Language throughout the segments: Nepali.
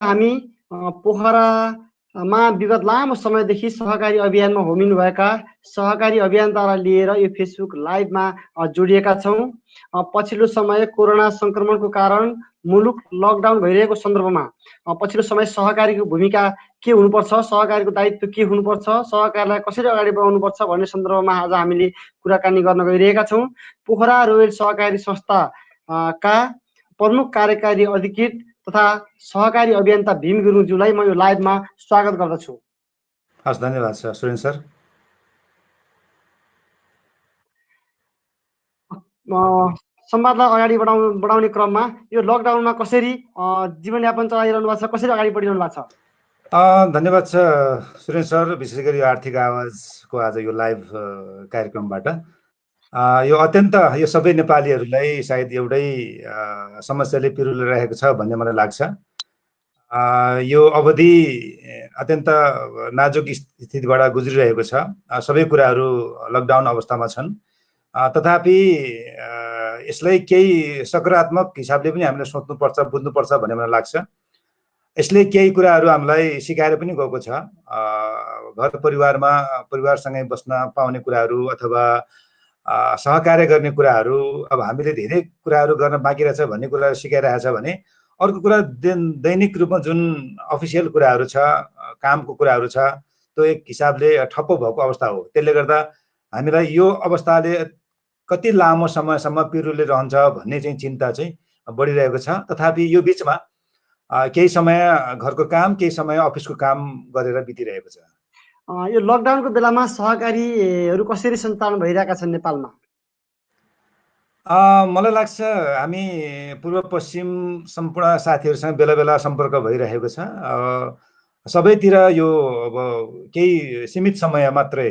हामी पोखरामा विगत लामो समयदेखि सहकारी अभियानमा होमिनुभएका सहकारी अभियानतालाई लिएर यो फेसबुक लाइभमा जोडिएका छौँ। पछिल्लो समय कोरोना संक्रमणको कारण मुलुक लकडाउन भइरहेको सन्दर्भमा पछिल्लो समय सहकारीको भूमिका के हुनुपर्छ, सहकारीको दायित्व के हुनुपर्छ, सहकारीलाई कसरी अगाडि बढाउनुपर्छ भन्ने सन्दर्भमा आज हामीले कुराकानी गर्न गइरहेका छौँ। पोखरा रोयल सहकारी संस्था का प्रमुख कार्यकारी अधिकृत तथा सहकारी अभियन्ता भीम गुरुङज्यूलाई म यो लाइभमा स्वागत गर्दछु। हस्, धन्यवाद सर, सुरेन सर। संवादलाई अगाडि बढाउने क्रममा यो लकडाउनमा कसरी जीवनयापन चलाइरहनु भएको छ, कसरी अगाडि बढिरहनु भएको छ? धन्यवाद छ सुरेन सर, विशेष गरी आर्थिक आवाजको आज यो लाइभ कार्यक्रमबाट। यो अत्यन्त यो सबै नेपालीहरूलाई सायद एउटै समस्याले पिरुलिरहेको छ भन्ने मलाई लाग्छ। यो अवधि अत्यन्त नाजुक स्थितिबाट गुज्रिरहेको छ। सबै कुराहरू लकडाउन अवस्थामा छन्। तथापि यसलाई केही सकारात्मक हिसाबले पनि हामीले सोच्नुपर्छ, बुझ्नुपर्छ भन्ने मलाई लाग्छ। यसले केही कुराहरू हामीलाई सिकाएर पनि गएको छ। घर परिवारमा परिवारसँगै बस्न पाउने कुराहरू अथवा सहकार्य गर्ने कुराहरू, अब हामीले धेरै कुराहरू गर्न बाँकी रहेछ भन्ने कुराहरू सिकाइरहेछ भने, अर्को कुरा दैनिक रूपमा जुन अफिसियल कुराहरू छ, कामको कुराहरू छ, त्यो एक हिसाबले ठप्प भएको अवस्था हो। त्यसले गर्दा हामीलाई यो अवस्थाले कति लामो समयसम्म पिरुले रहन्छ भन्ने चाहिँ चिन्ता चाहिँ बढिरहेको छ। तथापि यो बिचमा केही समय घरको काम, केही समय अफिसको काम गरेर बितिरहेको छ। यो लकडाउनको बेलामा सहकारीहरू कसरी सञ्चालन भइरहेका छन् नेपालमा? मलाई लाग्छ हामी पूर्व पश्चिम सम्पूर्ण साथीहरूसँग बेला बेला सम्पर्क भइरहेको छ। सबैतिर यो अब केही सीमित समय मात्रै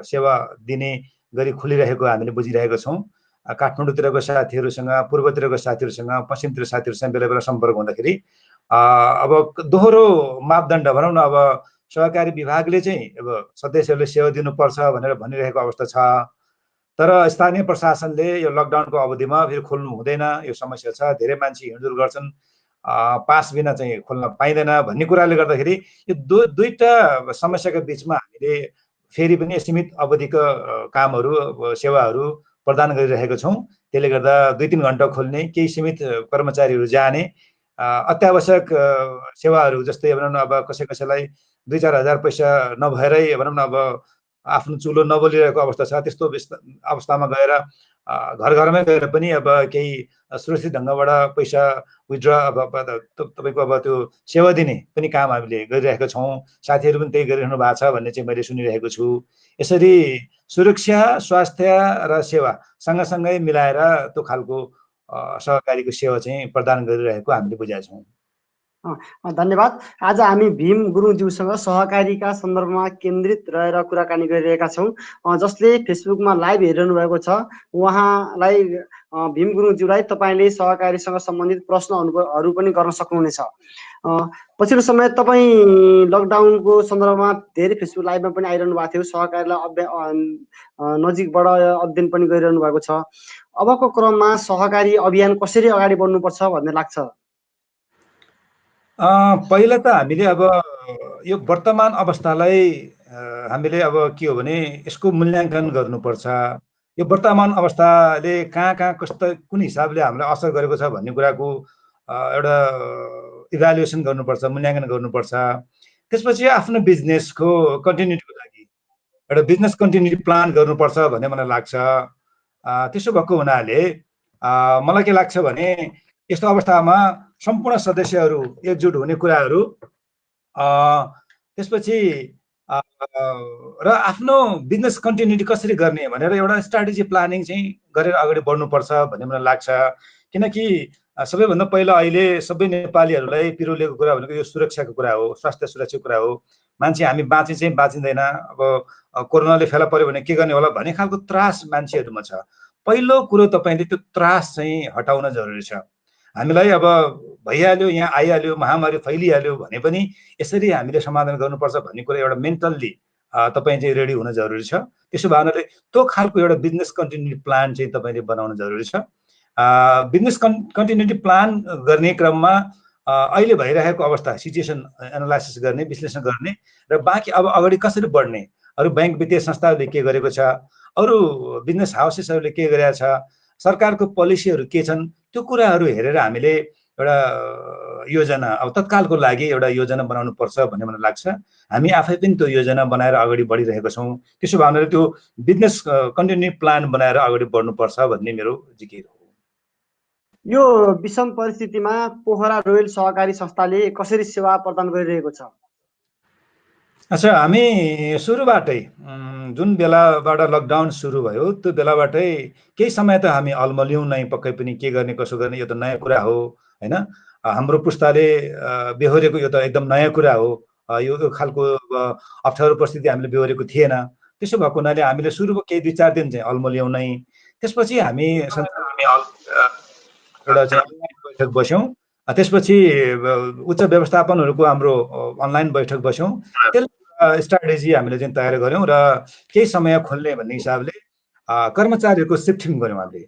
सेवा दिने गरी खुलिरहेको हामीले बुझिरहेको छौँ। काठमाडौँतिरको साथीहरूसँग, पूर्वतिरको साथीहरूसँग, पश्चिमतिर साथीहरूसँग बेला बेला सम्पर्क हुँदाखेरि अब दोहोरो मापदण्ड भनौँ न, अब सहकारी विभागले चाहिँ अब सदस्यहरूले सेवा दिनुपर्छ भनेर भनिरहेको अवस्था छ। तर स्थानीय प्रशासनले यो लकडाउनको अवधिमा फेरि खोल्नु हुँदैन, यो समस्या छ, धेरै मान्छे हिँडडुल गर्छन्, पास बिना चाहिँ खोल्न पाइँदैन भन्ने कुराले गर्दाखेरि यो दुईटा समस्याको बिचमा हामीले फेरि पनि सीमित अवधिको कामहरू, सेवाहरू प्रदान गरिरहेको छौँ। त्यसले गर्दा 2-3 घण्टा खोल्ने, केही सीमित कर्मचारीहरू जाने, अत्यावश्यक सेवाहरू जस्तै भनौँ न, अब कसैलाई 2-4 हजार पैसा नभएरै भनौँ न, अब आफ्नो चुलो नबलिरहेको अवस्था छ, त्यस्तो अवस्थामा गएर घर घरमै गएर पनि अब केही सुरक्षित ढङ्गबाट पैसा विथड्र, अब तपाईँको अब त्यो सेवा दिने पनि काम हामीले गरिरहेका छौँ। साथीहरू पनि त्यही गरिरहनु भएको छ भन्ने चाहिँ मैले सुनिरहेको छु। यसरी सुरक्षा, स्वास्थ्य र सेवा सँगसँगै मिलाएर त्यो खालको सहकारीको सेवा चाहिँ प्रदान गरिरहेको हामीले बुझेका छौँ। धन्यवाद। आज हामी भीम गुरुङज्यूसँग सहकारीका सन्दर्भमा केन्द्रित रहेर कुराकानी गरिरहेका छौँ। जसले फेसबुकमा लाइभ हेरिरहनु भएको छ, उहाँलाई भीम गुरुङज्यूलाई तपाईँले सहकारीसँग सम्बन्धित प्रश्नहरू पनि गर्न सक्नुहुनेछ। पछिल्लो समय तपाईँ लकडाउनको सन्दर्भमा धेरै फेसबुक लाइभमा पनि आइरहनु भएको थियो, सहकारीलाई नजिकबाट अध्ययन पनि गरिरहनु भएको छ। अबको क्रममा सहकारी अभियान कसरी अगाडि बढ्नुपर्छ भन्ने लाग्छ? पहिला त हामीले अब यो वर्तमान अवस्थालाई हामीले अब के हो भने यसको मूल्याङ्कन गर्नुपर्छ। यो वर्तमान अवस्थाले कहाँ कस्तो कुन हिसाबले हामीलाई असर गरेको छ भन्ने कुराको एउटा इभ्यालुएसन गर्नुपर्छ, मूल्याङ्कन गर्नुपर्छ। त्यसपछि आफ्नो बिजनेसको कन्टिन्युटीको लागि एउटा बिजनेस कन्टिन्युटी प्लान गर्नुपर्छ भन्ने मलाई लाग्छ। त्यसो भएको हुनाले मलाई के लाग्छ भने यस्तो अवस्थामा सम्पूर्ण सदस्यहरू एकजुट हुने कुराहरू, त्यसपछि र आफ्नो बिजनेस कन्टिन्युटी कसरी गर्ने भनेर एउटा स्ट्राटेजी प्लानिङ चाहिँ गरेर अगाडि बढ्नुपर्छ भन्ने मलाई लाग्छ। किनकि सबैभन्दा पहिला अहिले सबै नेपालीहरूलाई पिरुलेको कुरा भनेको यो सुरक्षाको कुरा हो, स्वास्थ्य सुरक्षाको कुरा हो। मान्छे हामी बाँचे चाहिँ बाँचिँदैन, अब कोरोनाले फेला पर्यो भने के गर्ने होला भन्ने खालको त्रास मान्छेहरूमा छ। पहिलो कुरो तपाईँले त्यो त्रास चाहिँ हटाउन जरुरी छ। हामीलाई अब भइहाल्यो, यहाँ आइहाल्यो, महामारी फैलिहाल्यो भने पनि यसरी हामीले समाधान गर्नुपर्छ भन्ने कुरा एउटा मेन्टल्ली तपाईँ चाहिँ रेडी हुन जरुरी छ। त्यसो भए हुनाले त्यो खालको एउटा बिजनेस कन्टिन्युटी प्लान चाहिँ तपाईँले बनाउन जरुरी छ। बिजनेस कन्टिन्युटी प्लान गर्ने क्रममा अहिले भइरहेको अवस्था सिचुएसन एनालाइसिस गर्ने, विश्लेषण गर्ने र बाँकी अब अगाडि कसरी बढ्ने, अरू बैंक वित्तीय संस्थाहरूले के गरेको छ, अरू बिजनेस हाउसेसहरूले के गरेका छ, सरकारको पोलिसीहरू के छन्, त्यो कुराहरू हेरेर हामीले एउटा योजना अब तत्कालको लागि एउटा योजना बनाउनु पर्छ भन्ने मलाई लाग्छ। हामी आफै पनि त्यो योजना बनाएर अगाडि बढिरहेका छौँ। त्यसो भए त्यो बिजनेस कन्टिन्यू प्लान बनाएर अगाडि बढ्नुपर्छ भन्ने मेरो जिकिर हो। यो विषम परिस्थितिमा पोखरा रोयल सहकारी संस्थाले कसरी सेवा प्रदान गरिरहेको छ? अच्छा, हामी सुरुबाटै जुन बेलाबाट लकडाउन सुरु भयो त्यो बेलाबाटै केही समय त हामी अल्मल्यौँ नै, पक्कै पनि के गर्ने कसो गर्ने, यो त नयाँ कुरा हो होइन। हाम्रो पुस्ताले बेहोरेको यो त एकदम नयाँ कुरा हो। यो खालको अप्ठ्यारो परिस्थिति हामीले बेहोरेको थिएन। त्यसो भएको हुनाले हामीले सुरुको केही 2-4 दिन चाहिँ अल्मल्यौँ नै। त्यसपछि हामी एउटा चाहिँ बैठक बस्यौँ। त्यसपछि उच्च व्यवस्थापनहरूको हाम्रो अनलाइन बैठक बस्यौँ। त्यसलाई स्ट्राटेजी हामीले चाहिँ तयार गऱ्यौँ र केही समय खोल्ने भन्ने हिसाबले कर्मचारीहरूको सिफ्टिङ गऱ्यौँ हामीले।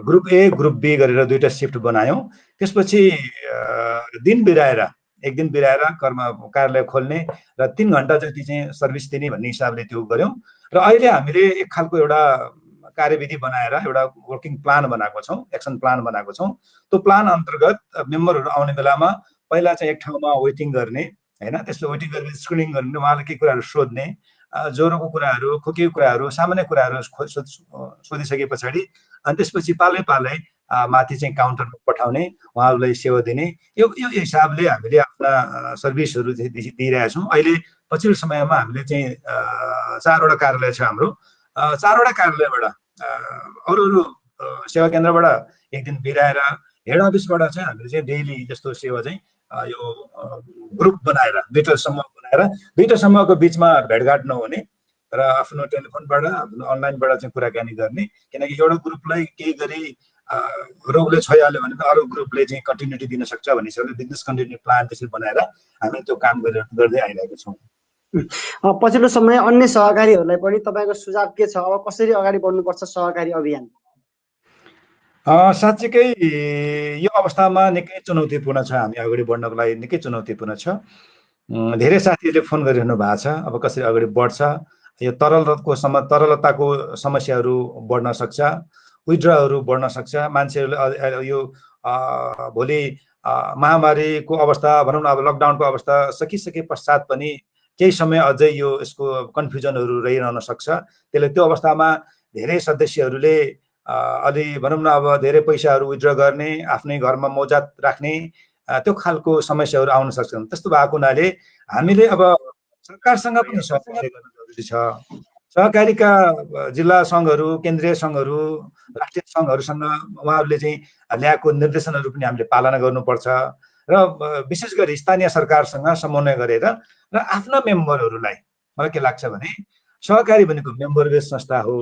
ग्रुप ए ग्रुप बी गरेर 2टा सिफ्ट बनायौँ। त्यसपछि एक दिन बिराएर कार्यालय खोल्ने र 3 घन्टा जति चाहिँ सर्भिस दिने भन्ने हिसाबले त्यो गऱ्यौँ। र अहिले हामीले एक खालको एउटा कार्यविधि बनाएर एउटा वर्किङ प्लान बनाएको छौँ, एक्सन प्लान बनाएको छौँ। त्यो प्लान अन्तर्गत मेम्बरहरू आउने बेलामा पहिला चाहिँ एक ठाउँमा वेटिङ गर्ने होइन, त्यसले वेटिङ गरेर स्क्रिनिङ गर्ने, उहाँले के कुराहरू सोध्ने, ज्वरोको कुराहरू, खोकीको कुराहरू, सामान्य कुराहरू सोधिसके पछाडि अनि त्यसपछि पालै पालै माथि चाहिँ काउन्टरमा पठाउने, उहाँहरूलाई सेवा दिने। यो हिसाबले हामीले आफ्ना सर्भिसहरू दिइरहेका छौँ। अहिले पछिल्लो समयमा हामीले चाहिँ 4वटा कार्यालय छ हाम्रो। 4वटा कार्यालयबाट अरू सेवा केन्द्रबाट एक दिन बिराएर हेड अफिसबाट चाहिँ हामीले चाहिँ डेली जस्तो सेवा चाहिँ यो ग्रुप बनाएर 2टा समूह बनाएर 2टा समूहको बिचमा भेटघाट नहुने र आफ्नो टेलिफोनबाट आफ्नो अनलाइनबाट चाहिँ कुराकानी गर्ने। किनकि एउटा ग्रुपलाई केही गरी रोगले छोइहाल्यो भने त अरू ग्रुपले चाहिँ कन्टिन्युटी दिन सक्छ भन्ने हिसाबले बिजनेस कन्टिन्यू प्लान त्यसरी बनाएर हामीले त्यो काम गर्दै आइरहेको छौँ। पछिल्लो समय अन्य सहकारीहरूलाई पनि तपाईँको सुझाव के छ? अब कसरी अगाडि बढ्नुपर्छ सहकारी अभियान? साँच्चीकै यो अवस्थामा निकै चुनौतीपूर्ण छ। हामी अगाडि बढ्नको लागि निकै चुनौतीपूर्ण छ। धेरै साथीहरूले फोन गरिरहनु भएको छ, अब कसरी अगाडि बढ्छ, यो तरलताको समस्याहरू बढ्न सक्छ, विड्रहरू बढ्न सक्छ, मान्छेहरूले यो भोलि महामारीको अवस्था भनौँ न, अब लकडाउनको अवस्था सकिसके पश्चात पनि केही समय अझै यसको कन्फ्युजनहरू रहिरहन सक्छ। त्यसले त्यो अवस्थामा धेरै सदस्यहरूले अलि भनौँ न अब धेरै पैसाहरू विड्र गर्ने, आफ्नै घरमा मौजात राख्ने त्यो खालको समस्याहरू आउन सक्छन्। त्यस्तो भएको हुनाले हामीले अब सरकारसँग पनि सहकार्य गर्न जरुरी छ। सहकारीका जिल्ला सङ्घहरू, केन्द्रीय सङ्घहरू, राष्ट्रिय सङ्घहरूसँग उहाँहरूले चाहिँ ल्याएको निर्देशनहरू पनि हामीले पालना गर्नुपर्छ र विशेष गरी स्थानीय सरकारसँग समन्वय गरेर र आफ्ना मेम्बरहरूलाई, मलाई के लाग्छ भने सहकारी भनेको मेम्बर बेस संस्था हो,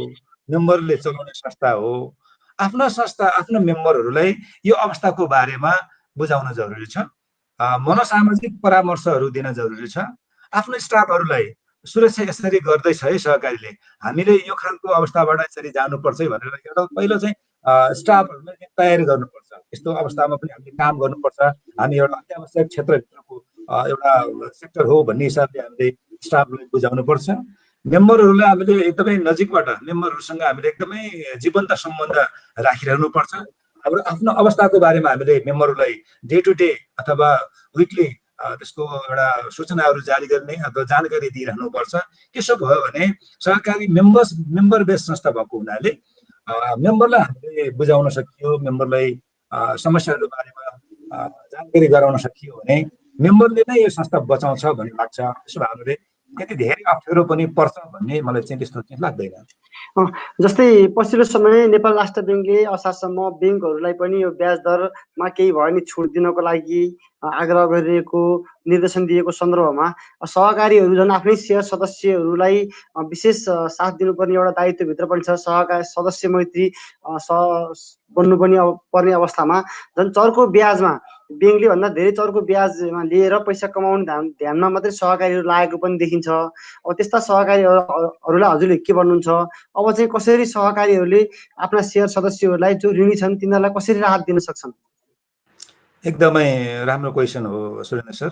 मेम्बरले चलाउने संस्था हो। आफ्ना संस्था, आफ्नो मेम्बरहरूलाई यो अवस्थाको बारेमा बुझाउन जरुरी छ। मनोसामाजिक परामर्शहरू दिन जरुरी छ। आफ्नो स्टाफहरूलाई सुरक्षा यसरी गर्दैछ है सहकारीले, हामीले यो खालको अवस्थाबाट यसरी जानुपर्छ भनेर एउटा पहिलो चाहिँ स्टाफहरूलाई तयारी गर्नुपर्छ। यस्तो अवस्थामा पनि हामीले काम गर्नुपर्छ। हामी एउटा अत्यावश्यक क्षेत्रभित्रको एउटा सेक्टर हो भन्ने हिसाबले हामीले स्टाफलाई बुझाउनुपर्छ। मेम्बरहरूलाई हामीले एकदमै नजिकबाट मेम्बरहरूसँग हामीले एकदमै जीवन्त सम्बन्ध राखिरहनुपर्छ। अब आफ्नो अवस्थाको बारेमा हामीले मेम्बरहरूलाई डे टु डे अथवा विकली त्यसको एउटा सूचनाहरू जारी गर्ने अथवा जानकारी दिइरहनुपर्छ। त्यसो भयो भने सहकारी मेम्बर बेस संस्था भएको हुनाले मेम्बरलाई हामीले बुझाउन सकियो, मेम्बरलाई समस्याहरूको बारेमा जानकारी गराउन सकियो भने मेम्बरले नै यो संस्था बचाउँछ भन्ने लाग्छ। त्यसो भए त्यति धेरै अप्ठ्यारो पनि पर्छ भन्ने मलाई चाहिँ त्यस्तो चाहिँ लाग्दैन। जस्तै पछिल्लो समय नेपाल राष्ट्र ब्याङ्कले असारसम्म ब्याङ्कहरूलाई पनि यो ब्याज दरमा केही भयो भने छुट दिनको लागि आग्रह गरिरहेको निर्देशन दिएको सन्दर्भमा सहकारीहरू झन् आफ्नै सेयर सदस्यहरूलाई विशेष साथ दिनुपर्ने एउटा दायित्वभित्र पनि छ। सहकारी सदस्य मैत्री बन्नु पनि पर्ने अवस्थामा झन् चर्को ब्याजमा ब्याङ्कले भन्दा धेरै चर्को ब्याजमा लिएर पैसा कमाउने ध्यानमा मात्रै सहकारीहरू लागेको पनि देखिन्छ। अब त्यस्ता सहकारीहरूलाई हजुरले के भन्नुहुन्छ? अब चाहिँ कसरी सहकारीहरूले आफ्ना सेयर सदस्यहरूलाई जो ऋणी छन् तिनीहरूलाई कसरी राहत दिन सक्छन्? एकदमै राम्रो क्वेसन हो सुरेन्द्र सर।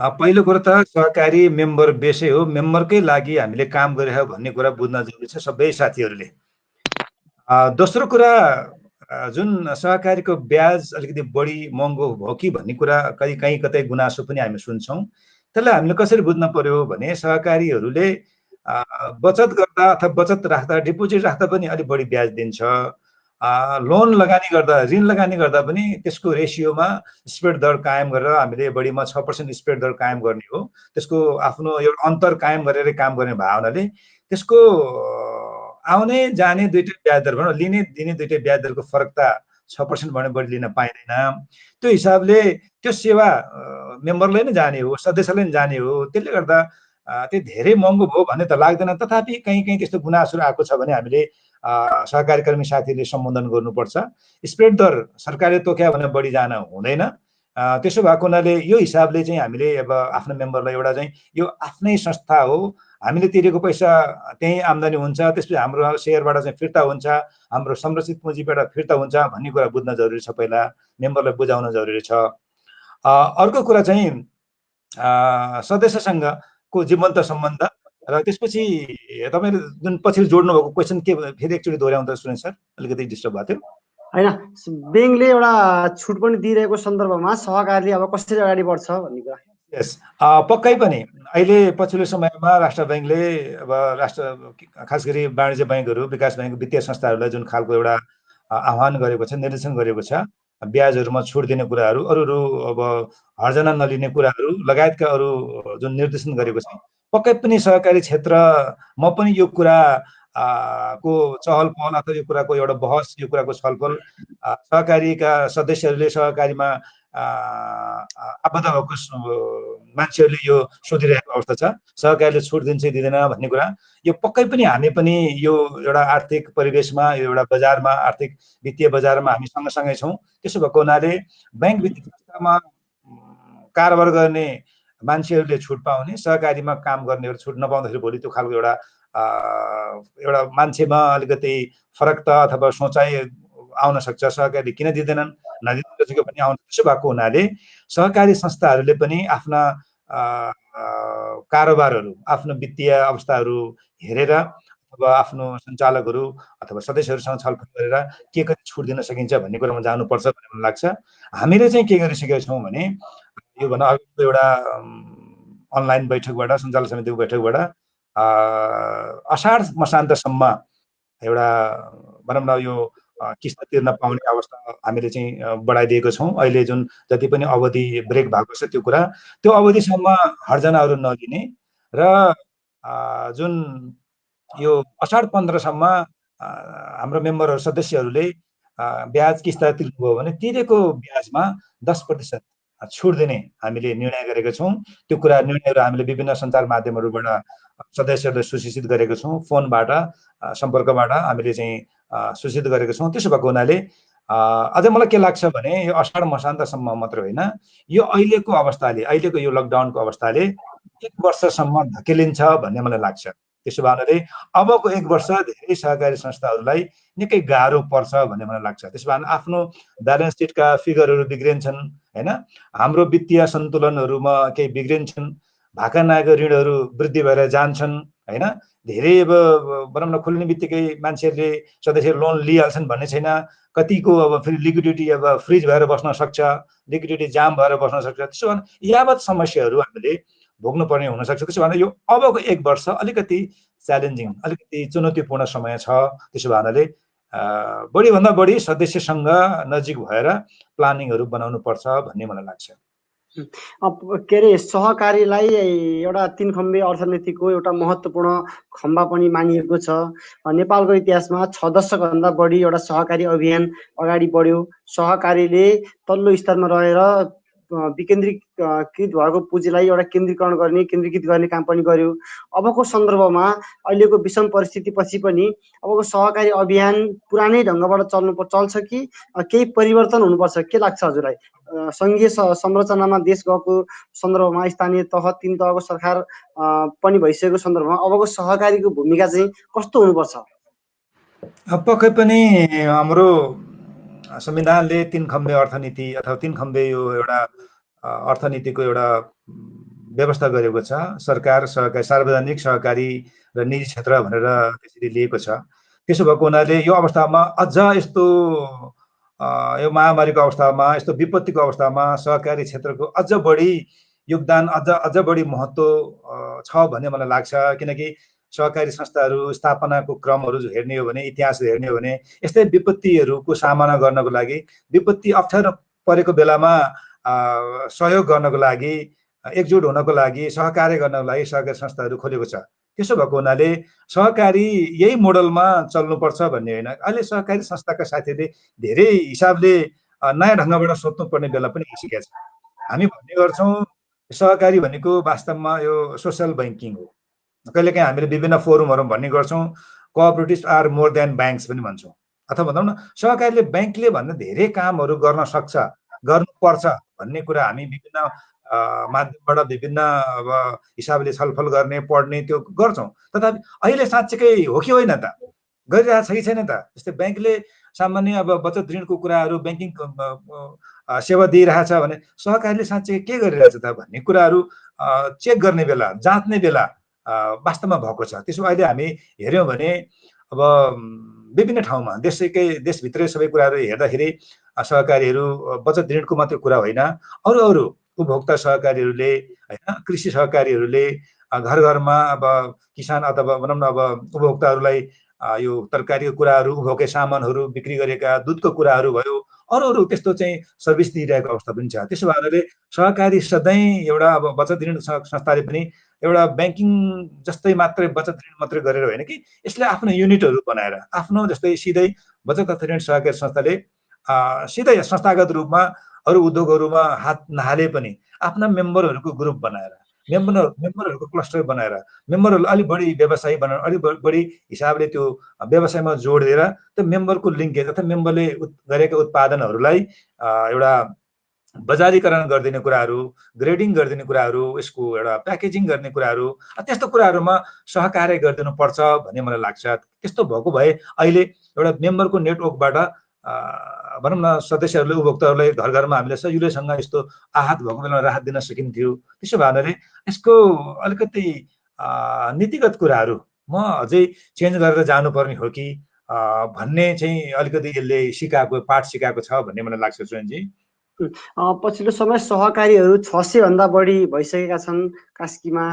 पहिलो कुरो त सहकारी मेम्बर बेसै हो, मेम्बरकै लागि हामीले काम गरिरहेको भन्ने कुरा बुझ्न जरुरी छ सबै साथीहरूले। दोस्रो कुरा, जुन सहकारीको ब्याज अलिकति बढी महँगो भयो कि भन्ने कुरा कहीँ कतै गुनासो पनि हामी सुन्छौँ। त्यसलाई हामीले कसरी बुझ्न पर्यो भने सहकारीहरूले बचत गर्दा अथवा बचत राख्दा, डिपोजिट राख्दा पनि अलिक बढी ब्याज दिन्छ। लोन लगानी गर्दा, ऋण लगानी गर्दा पनि त्यसको रेसियोमा स्प्रेड दर कायम गरेर हामीले बढीमा 6% स्प्रेड दर कायम गर्ने हो। त्यसको आफ्नो एउटा अन्तर कायम गरेर काम गर्ने भावनाले त्यसको आउने जाने दुइटै ब्याज दर भनौँ, लिने दिने दुइटै ब्याज दरको फरक त 6% भन्दा बढी लिन पाइँदैन। त्यो हिसाबले त्यो सेवा मेम्बरलाई नै जाने हो, सदस्यलाई नै जाने हो। त्यसले गर्दा त्यो धेरै महँगो भयो भन्ने त लाग्दैन। तथापि कहीँ त्यस्तो गुनासोहरू आएको छ भने हामीले सहकारी कर्मी साथीले सम्बोधन गर्नुपर्छ। स्प्रेड दर सरकारले तोक्यो भने बढी जान हुँदैन। त्यसो भएको हुनाले यो हिसाबले चाहिँ हामीले अब आफ्नो मेम्बरलाई एउटा चाहिँ यो आफ्नै संस्था हो, हामीले तिरेको पैसा त्यही आम्दानी हुन्छ, त्यसपछि हाम्रो सेयरबाट चाहिँ फिर्ता हुन्छ, हाम्रो संरक्षित पुँजीबाट फिर्ता हुन्छ भन्ने कुरा बुझ्न जरुरी छ। पहिला मेम्बरलाई बुझाउन जरुरी छ। अर्को कुरा चाहिँ सदस्यसँगको जीवन्त सम्बन्ध र त्यसपछि तपाईँले जुन पछि जोड्नु भएको क्वेसन के फेरि एकचोटि दोहोऱ्याउँदा सुरेन्द्र सर, अलिकति डिस्टर्ब भएको थियो। होइन, ब्याङ्कले एउटा छुट पनि दिइरहेको सन्दर्भमा सहकारीले अब कसरी अगाडि बढ्छ भन्ने कुरा। यस, पक्कै पनि अहिले पछिल्लो समयमा राष्ट्र ब्याङ्कले अब खास गरी वाणिज्य ब्याङ्कहरू, विकास ब्याङ्क, वित्तीय संस्थाहरूलाई जुन खालको एउटा आह्वान गरेको छ, निर्देशन गरेको छ, ब्याजहरूमा छुट दिने कुराहरू, अरू अब हर्जना नलिने कुराहरू लगायतका अरू जुन निर्देशन गरेको छ, पक्कै पनि सहकारी क्षेत्र म पनि यो कुरा को चहल पहल अथवा यो कुराको एउटा बहस, यो कुराको छलफल सहकारीका सदस्यहरूले, सहकारीमा आबद्ध भएको मान्छेहरूले यो सोधिरहेको अवस्था छ, सहकारीले छुट दिन्छ दिँदैन भन्ने कुरा। यो पक्कै पनि हामी पनि यो एउटा आर्थिक परिवेशमा, यो एउटा बजारमा, आर्थिक वित्तीय बजारमा हामी सँगसँगै छौँ। त्यसो भएको हुनाले ब्याङ्क वित्तीय संस्थामा कारोबार गर्ने मान्छेहरूले छुट पाउने, सहकारीमा काम गर्नेहरू छुट नपाउँदाखेरि भोलि त्यो खालको एउटा मान्छेमा अलिकति फरक त अथवा सोचाइ आउन सक्छ। सहकारी किन दिँदैनन्, नदिनु खोजेको पनि आउन। त्यसो भएको हुनाले सहकारी संस्थाहरूले पनि आफ्ना कारोबारहरू, आफ्नो वित्तीय अवस्थाहरू हेरेर अथवा आफ्नो सञ्चालकहरू अथवा सदस्यहरूसँग छलफल गरेर के कति छुट दिन सकिन्छ भन्ने कुरामा जानुपर्छ भन्ने मलाई लाग्छ। हामीले चाहिँ के गरिसकेका छौँ भने यो भन एउटा अनलाइन बैठकबाट, सञ्चालक समितिको बैठकबाट असाढ मसान्तसम्म एउटा भनौँ न यो किस्ता तिर्न पाउने अवस्था हामीले चाहिँ बढाइदिएको छौँ। अहिले जुन जति पनि अवधि ब्रेक भएको छ त्यो अवधिसम्म हर्जनाहरू नलिने र जुन यो असाढ 15सम्म हाम्रो मेम्बरहरू, सदस्यहरूले ब्याज किस्ता तिर्नुभयो भने तिरेको ब्याजमा 10% छुट दिने हामीले निर्णय गरेका छौँ। त्यो कुरा निर्णयहरू हामीले विभिन्न सञ्चार माध्यमहरूबाट सदस्यहरूलाई सूचित गरेको छौँ। फोनबाट, सम्पर्कबाट हामीले चाहिँ सूचित गरेका छौँ। त्यसो भएको हुनाले अझै मलाई के लाग्छ भने यो असाढ मसान्तसम्म मात्र होइन, यो अहिलेको अवस्थाले, अहिलेको यो लकडाउनको अवस्थाले 1 वर्षसम्म धकेलिन्छ भन्ने मलाई लाग्छ। त्यसो भए अबको 1 वर्ष धेरै सहकारी संस्थाहरूलाई निकै गाह्रो पर्छ भन्ने मलाई लाग्छ। त्यसो भए आफ्नो ब्यालेन्स सिटका फिगरहरू बिग्रिन्छन्, होइन, हाम्रो वित्तीय सन्तुलनहरूमा केही बिग्रिन्छन्, भाका नआएको ऋणहरू वृद्धि भएर जान्छन्, होइन। धेरै अब भनौँ न खुल्ने बित्तिकै मान्छेहरूले सदस्य लोन लिइहाल्छन् भन्ने छैन। कतिको अब फेरि लिक्विडिटी अब फ्रिज भएर बस्न सक्छ, लिक्विडिटी जाम भएर बस्न सक्छ। त्यसो भने यावत समस्याहरू हामीले भोग्नुपर्ने हुनसक्छ। त्यसो भने यो अबको 1 वर्ष अलिकति च्यालेन्जिङ, अलिकति चुनौतीपूर्ण समय छ। त्यसो भए बढीभन्दा बढी सदस्यसँग नजिक भएर प्लानिङहरू बनाउनु पर्छ भन्ने मलाई लाग्छ। के अरे सहकारीलाई एउटा 3 खम्बे अर्थनीतिको एउटा महत्त्वपूर्ण खम्बा पनि मानिएको छ। नेपालको इतिहासमा 6 दशकभन्दा बढी एउटा सहकारी अभियान अगाडि बढ्यो। सहकारीले तल्लो स्तरमा रहेर विकेन्द्रीकृत भएको पुँजीलाई एउटा केन्द्रीकृत गर्ने काम पनि गर्यो। अबको सन्दर्भमा अहिलेको विषम परिस्थितिपछि पनि अबको सहकारी अभियान पुरानै ढङ्गबाट चल्छ कि केही परिवर्तन हुनुपर्छ, के लाग्छ हजुरलाई? सङ्घीय संरचनामा देश गएको सन्दर्भमा स्थानीय तह 3 तहको सरकार पनि भइसकेको सन्दर्भमा अबको सहकारीको भूमिका चाहिँ कस्तो हुनुपर्छ? पक्कै पनि हाम्रो संविधानले 3 खम्बे अर्थनीति अथवा 3 खम्बे यो एउटा अर्थनीतिको एउटा व्यवस्था गरेको छ। सरकार, सहकारी, सार्वजनिक, सहकारी र निजी क्षेत्र भनेर त्यसरी लिएको छ। त्यसो भएको हुनाले यो अवस्थामा अझ यस्तो यो महामारीको अवस्थामा, यस्तो विपत्तिको अवस्थामा सहकारी क्षेत्रको अझ बढी योगदान, अझ बढी महत्त्व छ भन्ने मलाई लाग्छ। किनकि सहकारी संस्थाहरू स्थापनाको क्रमहरू हेर्ने हो भने, इतिहास हेर्ने हो भने, यस्तै विपत्तिहरूको सामना गर्नको लागि, विपत्ति अप्ठ्यारो परेको बेलामा सहयोग गर्नको लागि, एकजुट हुनको लागि, सहकार्य गर्नको लागि सहकारी संस्थाहरू खोलेको छ। त्यसो भएको हुनाले सहकारी यही मोडलमा चल्नुपर्छ भन्ने होइन। अहिले सहकारी संस्थाका साथीहरूले धेरै हिसाबले नयाँ ढङ्गबाट सोच्नुपर्ने बेला पनि आइसकेको छ। हामी भन्ने गर्छौँ सहकारी भनेको वास्तवमा यो सोसल ब्याङ्किङ हो। कहिलेकाहीँ हामीले विभिन्न फोरमहरूमा भन्ने गर्छौँ कोअपरेटिभ्स आर मोर देन ब्याङ्क्स पनि भन्छौँ। अथवा भनौँ न सहकारीले ब्याङ्कले भन्दा धेरै कामहरू गर्न सक्छ, गर्नुपर्छ भन्ने कुरा हामी विभिन्न माध्यमबाट, विभिन्न अब हिसाबले छलफल गर्ने, पढ्ने त्यो गर्छौँ। तथापि अहिले साँच्चीकै हो कि होइन त, गरिरहेको छ कि छैन त? जस्तै ब्याङ्कले सामान्य अब बचत ऋणको कुराहरू, ब्याङ्किङ सेवा दिइरहेछ भने सहकारीले साँच्चै के गरिरहेछ त भन्ने कुराहरू चेक गर्ने बेला, जाँच्ने बेला वास्तवमा भएको छ। त्यसो अहिले हामी हेऱ्यौँ भने अब विभिन्न ठाउँमा देशभित्रै सबै कुराहरू हेर्दाखेरि सहकारीहरू बचत ऋणको मात्रै कुरा होइन, अरू उपभोक्ता सहकारीहरूले होइन, कृषि सहकारीहरूले घर घरमा अब किसान अथवा भनौँ न अब उपभोक्ताहरूलाई यो तरकारीको कुराहरू, उपभोग्य सामानहरू बिक्री गरेका, दुधको कुराहरू भयो, अरू त्यस्तो चाहिँ सर्भिस दिइरहेको अवस्था पनि छ। त्यसो भए सहकारी सधैँ एउटा अब बचत ऋण संस्थाले पनि एउटा ब्याङ्किङ जस्तै मात्रै बचत ऋण मात्रै गरेर होइन कि यसले आफ्नो युनिटहरू बनाएर, आफ्नो जस्तै सिधै बचत तथा ऋण सहकारी संस्थाले सिधै संस्थागत रूपमा अरू उद्योगहरूमा हात नहाले पनि आफ्ना मेम्बरहरूको ग्रुप बनाएर, मेम्बरहरूको क्लस्टर बनाएर, मेम्बरहरूलाई अलिक बढी व्यवसायी बनाएर, अलिक बढी हिसाबले त्यो व्यवसायमा जोड दिएर त्यो मेम्बरको लिङ्केज अथवा मेम्बरले गरेका उत्पादनहरूलाई एउटा बजारीकरण गरिदिने कुराहरू, ग्रेडिङ गरिदिने कुराहरू, यसको एउटा प्याकेजिङ गर्ने कुराहरू, त्यस्तो कुराहरूमा सहकार्य गरिदिनुपर्छ भन्ने मलाई लाग्छ। त्यस्तो भएको भए अहिले एउटा मेम्बरको नेटवर्कबाट भनौँ न सदस्यहरूले, उपभोक्ताहरूलाई घर घरमा हामीले सजिलैसँग यस्तो आहत भएको बेलामा राहत दिन सकिन्थ्यो। त्यसो भए यसको अलिकति नीतिगत कुराहरू म अझै चेन्ज गरेर जानुपर्ने हो कि भन्ने चाहिँ अलिकति यसले पाठ सिकाएको छ भन्ने मलाई लाग्छ स्वयंजी। पछिल्लो समय सहकारीहरू 600 भन्दा बढी भइसकेका छन् कास्कीमा।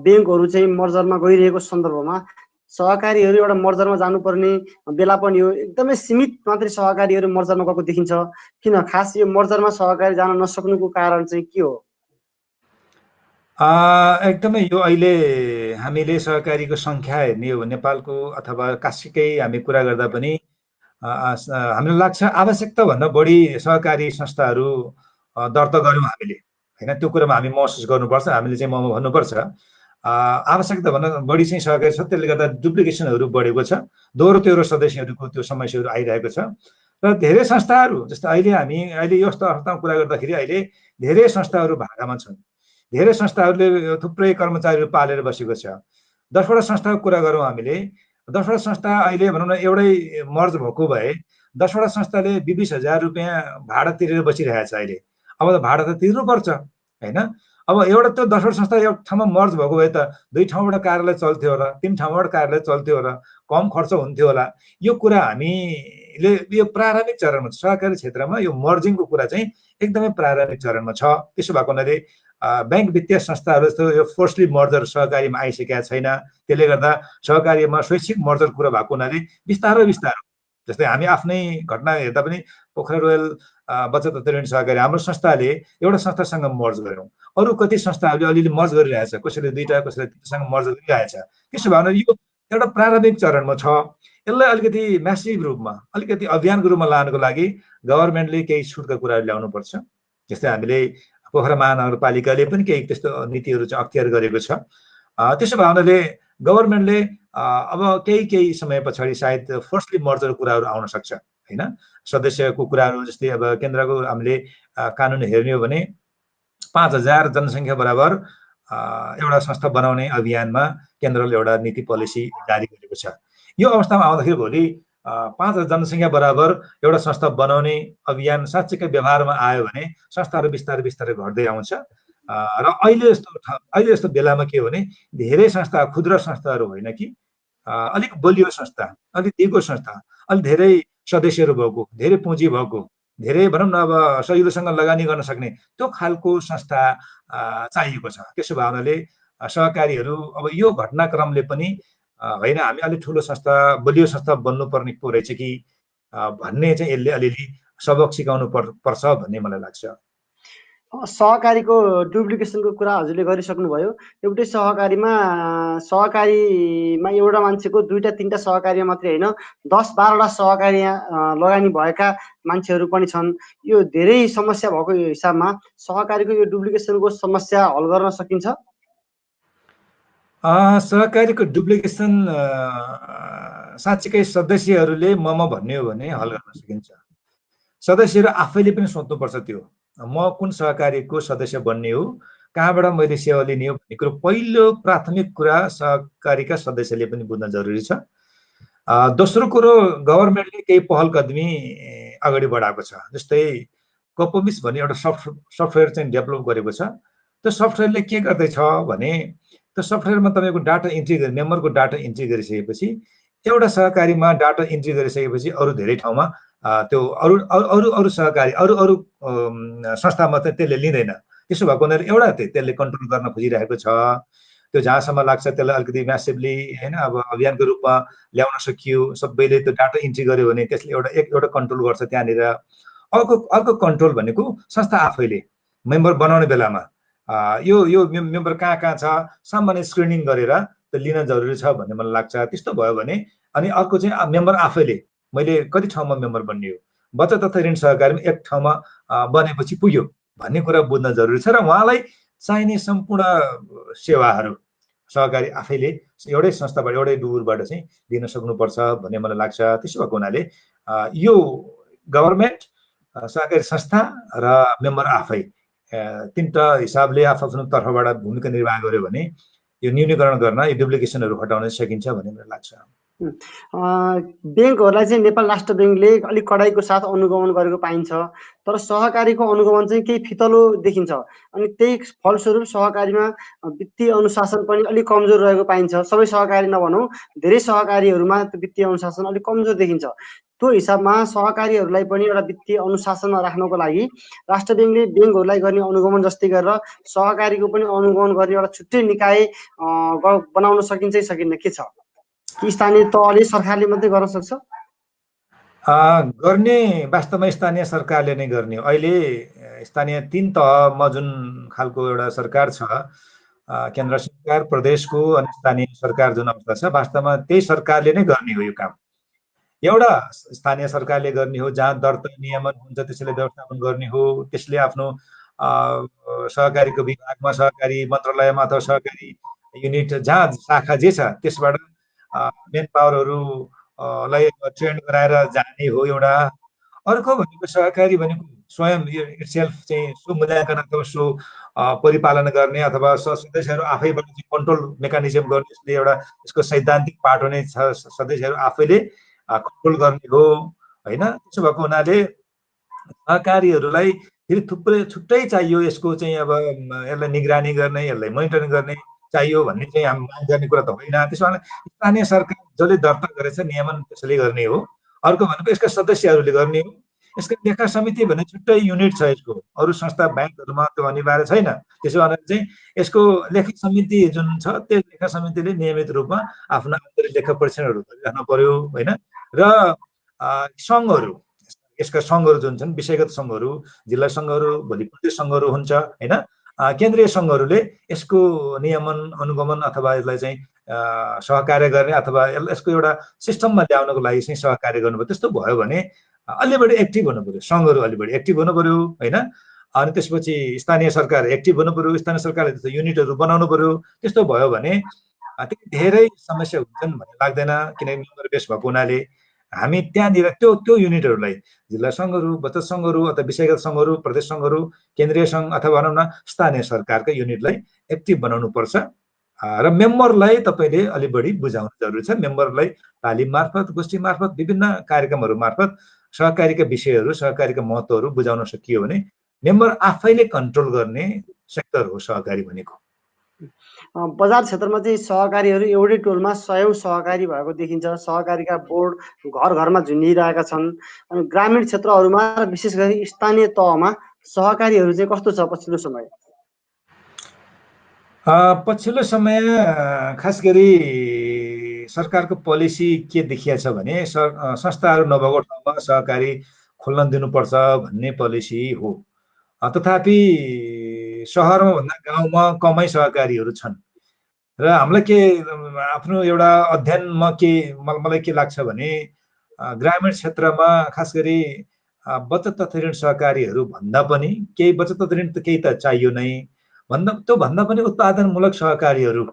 ब्याङ्कहरू चाहिँ मर्जरमा गइरहेको सन्दर्भमा सहकारीहरू एउटा मर्जरमा जानुपर्ने बेला पनि हो। एकदमै सीमित मात्रै सहकारीहरू मर्जरमा गएको देखिन्छ। किन खास यो मर्जरमा सहकारी जान नसक्नुको कारण चाहिँ के हो? एकदमै यो अहिले हामीले सहकारीको सङ्ख्या हेर्ने हो भने नेपालको अथवा कास्कीकै हामी कुरा गर्दा पनि हामीलाई लाग्छ आवश्यकता भन्दा बढी सहकारी संस्थाहरू दर्ता गऱ्यौँ हामीले होइन। त्यो कुरामा हामी महसुस गर्नुपर्छ, हामीले चाहिँ ममा भन्नुपर्छ। आवश्यकता भन्दा बढी चाहिँ सहकारी छ, त्यसले गर्दा डुप्लिकेसनहरू बढेको छ, दोहोरो तेह्रो सदस्यहरूको त्यो समस्याहरू आइरहेको छ। र धेरै संस्थाहरू जस्तो अहिले यो अवस्थामा कुरा गर्दाखेरि अहिले धेरै संस्थाहरू भागामा छन्। धेरै संस्थाहरूले थुप्रै कर्मचारीहरू पालेर बसेको छ। 10वटा संस्थाको कुरा गरौँ हामीले, 10वटा संस्था अहिले भनौँ न एउटै मर्ज भएको भए 10वटा संस्थाले 20,000 रुपियाँ भाडा तिरेर बसिरहेको छ अहिले। अब त भाडा त तिर्नुपर्छ होइन। अब एउटा त्यो 10वटा संस्था एउटा ठाउँमा मर्ज भएको भए त 2 ठाउँबाट कार्यालय चल्थ्यो होला, 3 ठाउँबाट कार्यालय चल्थ्यो होला, कम खर्च हुन्थ्यो होला। यो कुरा हामीले यो प्रारम्भिक चरणमा सहकारी क्षेत्रमा यो मर्जिङको कुरा चाहिँ एकदमै प्रारम्भिक चरणमा छ। त्यसो भएको हुनाले ब्याङ्क वित्तीय संस्थाहरू जस्तो यो फोर्सली मर्जर सहकारीमा आइसकेका छैन। त्यसले गर्दा सहकारीमा स्वैच्छिक मर्जर कुरा भएको हुनाले बिस्तारो जस्तै हामी आफ्नै घटना हेर्दा पनि पोखरा रोयल बचत तथा ऋण सहकारी हाम्रो संस्थाले एउटा संस्थासँग मर्ज गऱ्यौँ। अरू कति संस्थाहरूले अलिअलि मर्ज गरिरहेछ, कसैले 2टा कसैले 3टासँग मर्ज गरिरहेछ। त्यसो भए यो एउटा प्रारम्भिक चरणमा छ। यसलाई अलिकति म्यासिभ रूपमा, अलिकति अभियानको रूपमा लानको लागि गभर्मेन्टले केही छुटका कुराहरू ल्याउनुपर्छ। जस्तै हामीले पोखरा महानगरपालिकाले पनि केही त्यस्तो नीतिहरू चाहिँ अख्तियार गरेको छ। त्यसो भए हुनाले गभर्मेन्टले अब केही समय पछाडि सायद फोर्सली मर्जर कुराहरू आउन सक्छ होइन। सदस्यको कुराहरू जस्तै अब केन्द्रको हामीले कानुन हेर्ने हो भने 5,000 जनसङ्ख्या बराबर एउटा संस्था बनाउने अभियानमा केन्द्रले एउटा नीति पोलिसी जारी गरेको छ। यो अवस्थामा आउँदाखेरि भोलि 5 जनसङ्ख्या बराबर एउटा संस्था बनाउने अभियान साँच्चैकै व्यवहारमा आयो भने संस्थाहरू बिस्तारै बिस्तारै घट्दै आउँछ। र अहिले यस्तो बेलामा के हो भने धेरै संस्था खुद्रा संस्थाहरू होइन कि अलिक बलियो संस्था, अलिक दिगो संस्था, अलिक धेरै सदस्यहरू भएको, धेरै पुँजी भएको, धेरै भनौँ न अब सजिलोसँग लगानी गर्न सक्ने त्यो खालको संस्था चाहिएको छ। त्यसो भए हुनाले सहकारीहरू अब यो घटनाक्रमले पनि होइन हामी अलिक ठुलो संस्था बलियो संस्था बन्नुपर्ने पो रहेछ कि भन्ने चाहिँ यसले अलिअलि सबक सिकाउनु पर्छ भन्ने मलाई लाग्छ। सहकारीको डुप्लिकेसनको कुरा हजुरले गरिसक्नुभयो। एउटै सहकारीमा एउटा मान्छेको 2-3टा सहकारीमा मात्रै होइन 10-12टा सहकारी लगानी भएका मान्छेहरू पनि छन्। यो धेरै समस्या भएको हिसाबमा सहकारीको यो डुप्लिकेसनको समस्या हल गर्न सकिन्छ? सहकारीको डुप्लिकेसन साँच्चीकै सदस्यहरूले म भन्ने हो भने हल गर्न सकिन्छ। सदस्यहरू आफैले पनि सोच्नुपर्छ त्यो म कुन सहकारीको सदस्य बन्ने हो, कहाँबाट मैले सेवा लिने हो भन्ने कुरो पहिलो प्राथमिक कुरा सहकारीका सदस्यले पनि बुझ्न जरुरी छ। दोस्रो कुरो गभर्मेन्टले केही पहल कदमी अगाडि बढाएको छ। जस्तै कोपोमिस भन्ने एउटा सफ्टवेयर चाहिँ डेभलप गरेको छ। त्यो सफ्टवेयरले के गर्दैछ भने त्यो सफ्टवेयरमा तपाईँको डाटा इन्ट्री मेम्बरको डाटा इन्ट्री गरिसकेपछि एउटा सहकारीमा डाटा इन्ट्री गरिसकेपछि अरू धेरै ठाउँमा त्यो अरू सहकारी अरू संस्थामा चाहिँ त्यसले लिँदैन। त्यसो भएको हुनाले एउटा त्यसले कन्ट्रोल गर्न खोजिरहेको छ। त्यो जहाँसम्म लाग्छ त्यसलाई अलिकति म्यासिभली होइन अब अभियानको रूपमा ल्याउन सकियो, सबैले त्यो डाटा इन्ट्री गर्यो भने त्यसले एउटा कन्ट्रोल गर्छ त्यहाँनिर। अर्को कन्ट्रोल भनेको संस्था आफैले मेम्बर बनाउने बेलामा यो मेम्बर कहाँ छ सामान्य स्क्रिनिङ गरेर त्यो लिन जरुरी छ भन्ने मलाई लाग्छ। त्यस्तो भयो भने अनि अर्को चाहिँ मेम्बर आफैले मैले कति ठाउँमा मेम्बर बन्ने हो, बचत तथा ऋण सहकारीमा एक ठाउँमा बनेपछि पुग्यो भन्ने कुरा बुझ्न जरुरी छ। र उहाँलाई चाहिने सम्पूर्ण सेवाहरू सहकारी आफैले एउटै संस्थाबाट एउटै डुबुरबाट चाहिँ दिन सक्नुपर्छ भन्ने मलाई लाग्छ। त्यसो भएको हुनाले यो गभर्मेन्ट, सहकारी संस्था र मेम्बर आफै तीनटा हिसाबले आफ्नो तर्फबाट भूमिका निर्वाह गर्यो भने यो न्यूनीकरण गर्न यो डुप्लिकेसनहरू हटाउन सकिन्छ भन्ने मलाई लाग्छ। ब्याङ्कहरूलाई चाहिँ नेपाल राष्ट्र ब्याङ्कले अलिक कडाइको साथ अनुगमन गरेको पाइन्छ, तर सहकारीको अनुगमन चाहिँ केही फितलो देखिन्छ। अनि त्यही फलस्वरूप सहकारीमा वित्तीय अनुशासन पनि अलिक कमजोर रहेको पाइन्छ। सबै सहकारी नभनौँ, धेरै सहकारीहरूमा त्यो वित्तीय अनुशासन अलिक कमजोर देखिन्छ। त्यो हिसाबमा सहकारीहरूलाई पनि एउटा वित्तीय अनुशासनमा राख्नको लागि राष्ट्र ब्याङ्कले ब्याङ्कहरूलाई गर्ने अनुगमन जस्तै गरेर सहकारीको पनि अनुगमन गर्ने एउटा छुट्टै निकाय बनाउन सकिन्छ कि सकिन्न, के छ? कि स्थानीय तहले सरकारले मात्रै गर्न सक्छ? गर्ने वास्तवमा स्थानीय सरकारले नै गर्ने हो। अहिले स्थानीय 3 तहमा जुन खालको एउटा सरकार छ, केन्द्र सरकार, प्रदेशको अनि स्थानीय सरकार जुन अवस्था छ, वास्तवमा त्यही सरकारले नै गर्ने हो यो काम। एउटा स्थानीय सरकारले गर्ने हो जहाँ दर्ता नियमन हुन्छ त्यसले व्यवस्थापन गर्ने हो। त्यसले आफ्नो सहकारीको विभागमा, सहकारी मन्त्रालयमा अथवा सहकारी युनिट जहाँ शाखा जे छ त्यसबाट मेन पावरहरूलाई ट्रेन गराएर जाने हो एउटा। अर्को भनेको सहकारी भनेको स्वयं इटसेल्फ चाहिँ सो मूल्याङ्कन अथवा सो परिपालन गर्ने अथवा सदस्यहरू आफैबाट कन्ट्रोल मेकानिजम गर्ने, यसले एउटा यसको सैद्धान्तिक पाटो नै छ। सदस्यहरू आफैले कन्ट्रोल गर्ने हो होइन। त्यसो भएको हुनाले सहकारीहरूलाई फेरि थुप्रै छुट्टै चाहियो यसको चाहिँ अब यसलाई निगरानी गर्ने, यसलाई मोनिटरिङ गर्ने चाहियो भन्ने चाहिँ हामी माग गर्ने कुरा त होइन। त्यसो भने स्थानीय सरकार जसले दर्ता गरेछ नियमन त्यसले गर्ने हो। अर्को भनेको यसका सदस्यहरूले गर्ने हो। यसको लेखा समिति भन्ने छुट्टै युनिट छ यसको, अरू संस्था ब्याङ्कहरूमा त्यो अनिवार्य छैन। त्यसो भने चाहिँ यसको लेखा समिति जुन छ त्यो लेखा समितिले नियमित रूपमा आफ्नो आन्तरिक लेखा परीक्षणहरू गरिराख्नु पर्यो होइन। र सङ्घहरू, यसका सङ्घहरू जुन छन् विषयगत सङ्घहरू, जिल्ला सङ्घहरू, भोलि प्रदेश सङ्घहरू हुन्छ होइन। केन्द्रीय सङ्घहरूले यसको नियमन अनुगमन अथवा यसलाई चाहिँ सहकार्य गर्ने अथवा यसको एउटा सिस्टममा ल्याउनको लागि चाहिँ सहकार्य गर्नुपर्यो। त्यस्तो भयो भने अलि बढी एक्टिभ हुनु पर्यो, सङ्घहरू अलि बढी एक्टिभ हुनु पर्यो होइन। अनि त्यसपछि स्थानीय सरकार एक्टिभ हुनु पर्यो, स्थानीय सरकारले त्यस्तो युनिटहरू बनाउनु पर्यो। त्यस्तो भयो भने धेरै समस्या हुन्छन् भन्ने लाग्दैन, किनकि मेम्बर बेस भएको हुनाले हामी त्यहाँनिर त्यो युनिटहरूलाई जिल्ला सङ्घहरू, बचत सङ्घहरू अथवा विषयगत सङ्घहरू, प्रदेश सङ्घहरू, केन्द्रीय सङ्घ अथवा भनौँ न स्थानीय सरकारका युनिटलाई एक्टिभ बनाउनु पर्छ। र मेम्बरलाई तपाईँले अलि बढी बुझाउनु जरुरी छ। मेम्बरलाई तालिम मार्फत, गोष्ठी मार्फत, विभिन्न कार्यक्रमहरू मार्फत सहकारीका विषयहरू, सहकारीका महत्त्वहरू बुझाउन सकियो भने मेम्बर आफैले कन्ट्रोल गर्ने सेक्टर हो सहकारी भनेको। बजार क्षेत्रमा चाहिँ सहकारीहरू एउटै टोलमा 100औं सहकारी भएको देखिन्छ। सहकारीका बोर्ड घर घरमा झुन्डिरहेका छन्। अनि ग्रामीण क्षेत्रहरूमा विशेष गरी स्थानीय तहमा सहकारीहरू चाहिँ कस्तो छ पछिल्लो समय? पछिल्लो समय खास गरी सरकारको पोलिसी के देखिया छ भने संस्थाहरू नभएको ठाउँमा सहकारी खोल्न दिनुपर्छ भन्ने पोलिसी हो। तथापि सहरमा भन्दा गाउँमा कमै सहकारीहरू छन् र हामीलाई के आफ्नो एउटा अध्ययनमा मलाई के लाग्छ भने ग्रामीण क्षेत्रमा खास गरी बचत तथा ऋण सहकारीहरू भन्दा पनि केही बचत तथा ऋण त केही त चाहियो नै त्यो भन्दा पनि उत्पादनमूलक सहकारीहरू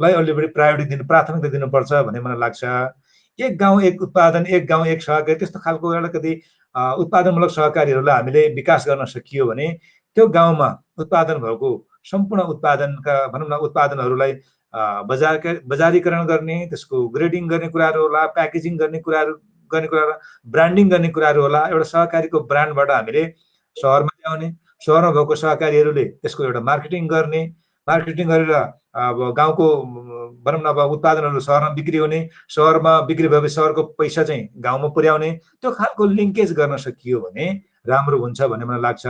लाई अलि बढी प्राथमिकता दिनुपर्छ भन्ने मलाई लाग्छ। एक गाउँ एक उत्पादन, एक गाउँ एक सहकारी, त्यस्तो खालको अलिकति उत्पादनमूलक सहकारीहरूलाई हामीले विकास गर्न सकियो भने त्यो गाउँमा उत्पादन भएको सम्पूर्ण उत्पादनका भनौँ न उत्पादनहरूलाई बजारीकरण गर्ने, त्यसको ग्रेडिङ गर्ने कुराहरू होला, प्याकेजिङ गर्ने कुराहरू ब्रान्डिङ गर्ने कुराहरू होला। एउटा सहकारीको ब्रान्डबाट हामीले सहरमा ल्याउने, सहरमा भएको सहकारीहरूले त्यसको एउटा मार्केटिङ गरेर अब गाउँको भनौँ न अब उत्पादनहरू सहरमा बिक्री हुने, सहरमा बिक्री भएपछि सहरको पैसा चाहिँ गाउँमा पुर्याउने, त्यो खालको लिङ्केज गर्न सकियो भने राम्रो हुन्छ भन्ने मलाई लाग्छ।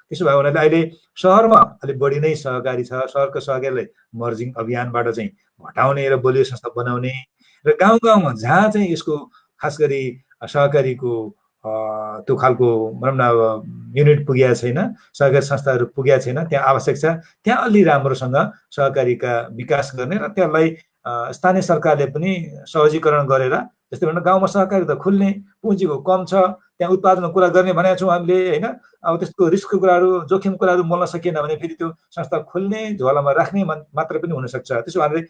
त्यसो भयो भने अहिले सहरमा अलिक बढी नै सहकारी छ। सहरको सहकारीलाई मर्जिङ अभियानबाट चाहिँ घटाउने र बलियो संस्था बनाउने र गाउँ गाउँमा जहाँ चाहिँ यसको खास गरी सहकारीको त्यो खालको भनौँ न अब युनिट पुगेको छैन, सहकारी संस्थाहरू पुगेको छैन, त्यहाँ आवश्यक छ त्यहाँ अलि राम्रोसँग सहकारीका विकास गर्ने र त्यसलाई स्थानीय सरकारले पनि सहजीकरण गरेर, जस्तै भनौँ गाउँमा सहकारी त खुल्ने, पुँजीको कम छ, त्यहाँ उत्पादनको कुरा गर्ने भनेका छौँ हामीले होइन। अब त्यसको रिस्कको कुराहरू, जोखिम कुराहरू बोल्न सकिएन भने फेरि त्यो संस्था खुल्ने, झोलामा राख्ने मात्र पनि हुनसक्छ। त्यसो भने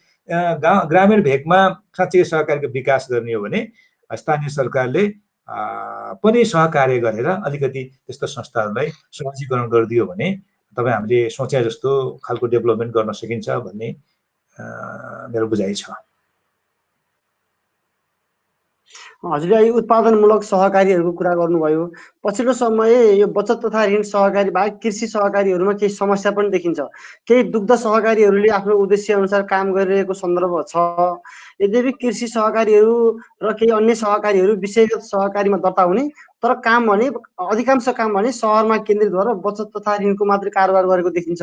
ग्रामीण भेगमा साँच्चै सहकारीको विकास गर्ने हो भने स्थानीय सरकारले पनि सहकार्य गरेर अलिकति त्यस्तो संस्थाहरूलाई सहजीकरण गरिदियो भने तपाईँ हामीले सोचे जस्तो खालको डेभलपमेन्ट गर्न सकिन्छ भन्ने मेरो बुझाइ छ। हजुरले अहिले उत्पादनमूलक सहकारीहरूको कुरा गर्नुभयो। पछिल्लो समय यो बचत तथा ऋण सहकारी बाहेक कृषि सहकारीहरूमा केही समस्या पनि देखिन्छ। केही दुग्ध सहकारीहरूले आफ्नो उद्देश्य अनुसार काम गरिरहेको सन्दर्भ छ। यद्यपि कृषि सहकारीहरू र केही अन्य सहकारीहरू विषयगत सहकारीमा दर्ता हुने, तर काम भने अधिकांश काम भने सहरमा केन्द्रित भएर बचत तथा ऋणको मात्रै कारोबार गरेको देखिन्छ।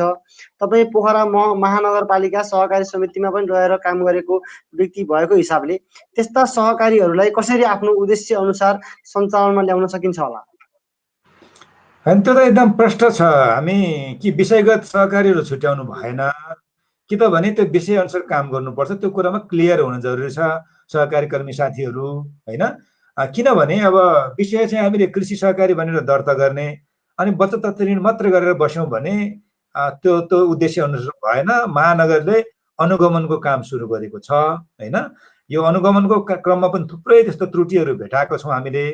तपाईँ पोखरा महानगरपालिका सहकारी समितिमा पनि रहेर काम गरेको व्यक्ति भएको हिसाबले त्यस्ता सहकारीहरूलाई कसरी आफ्नो उद्देश्य अनुसार सञ्चालनमा ल्याउन सकिन्छ होला? होइन, त्यो त एकदम प्रष्ट छ। हामी कि विषयगत सहकारीहरू छुट्याउनु भएन कि त भने त्यो विषय अनुसार काम गर्नुपर्छ, त्यो कुरामा क्लियर हुन जरुरी छ सहकारी कर्मी साथीहरू होइन। किनभने अब विषय चाहिँ हामीले कृषि सहकारी भनेर दर्ता गर्ने अनि बचत तथा ऋण मात्रै गरेर बस्यौँ भने त्यो उद्देश्य अनुसार भएन। महानगरले अनुगमनको काम सुरु गरेको छ होइन। यो अनुगमनको क्रममा पनि थुप्रै त्यस्तो त्रुटिहरू भेटाएको छौँ हामीले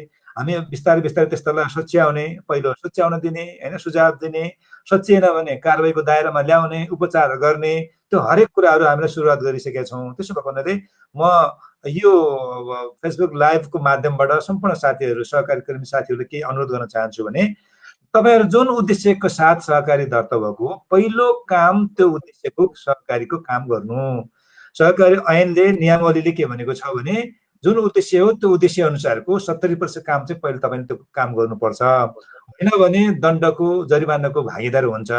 बिस्तारै त्यस्तोलाई सच्याउने, पहिलो सच्याउन दिने होइन, सुझाव दिने, सच्याएन भने कारबाहीको दायरामा ल्याउने, उपचार गर्ने, त्यो हरेक कुराहरू हामीले सुरुवात गरिसकेका छौँ। त्यसो भएको हुनाले म यो फेसबुक लाइभको माध्यमबाट सम्पूर्ण साथीहरू, सहकारी कर्मी साथीहरूले केही अनुरोध गर्न चाहन्छु भने तपाईँहरू जुन उद्देश्यको साथ सहकारी दर्ता भएको हो, पहिलो काम त्यो उद्देश्यको सहकारीको काम गर्नु। सहकारी ऐनले, नियमावलीले के भनेको छ भने जुन उद्देश्य हो त्यो उद्देश्य अनुसारको 70% काम चाहिँ पहिले तपाईँले त्यो काम गर्नुपर्छ। होइन भने दण्डको, जरिमानाको भागीदार हुन्छ।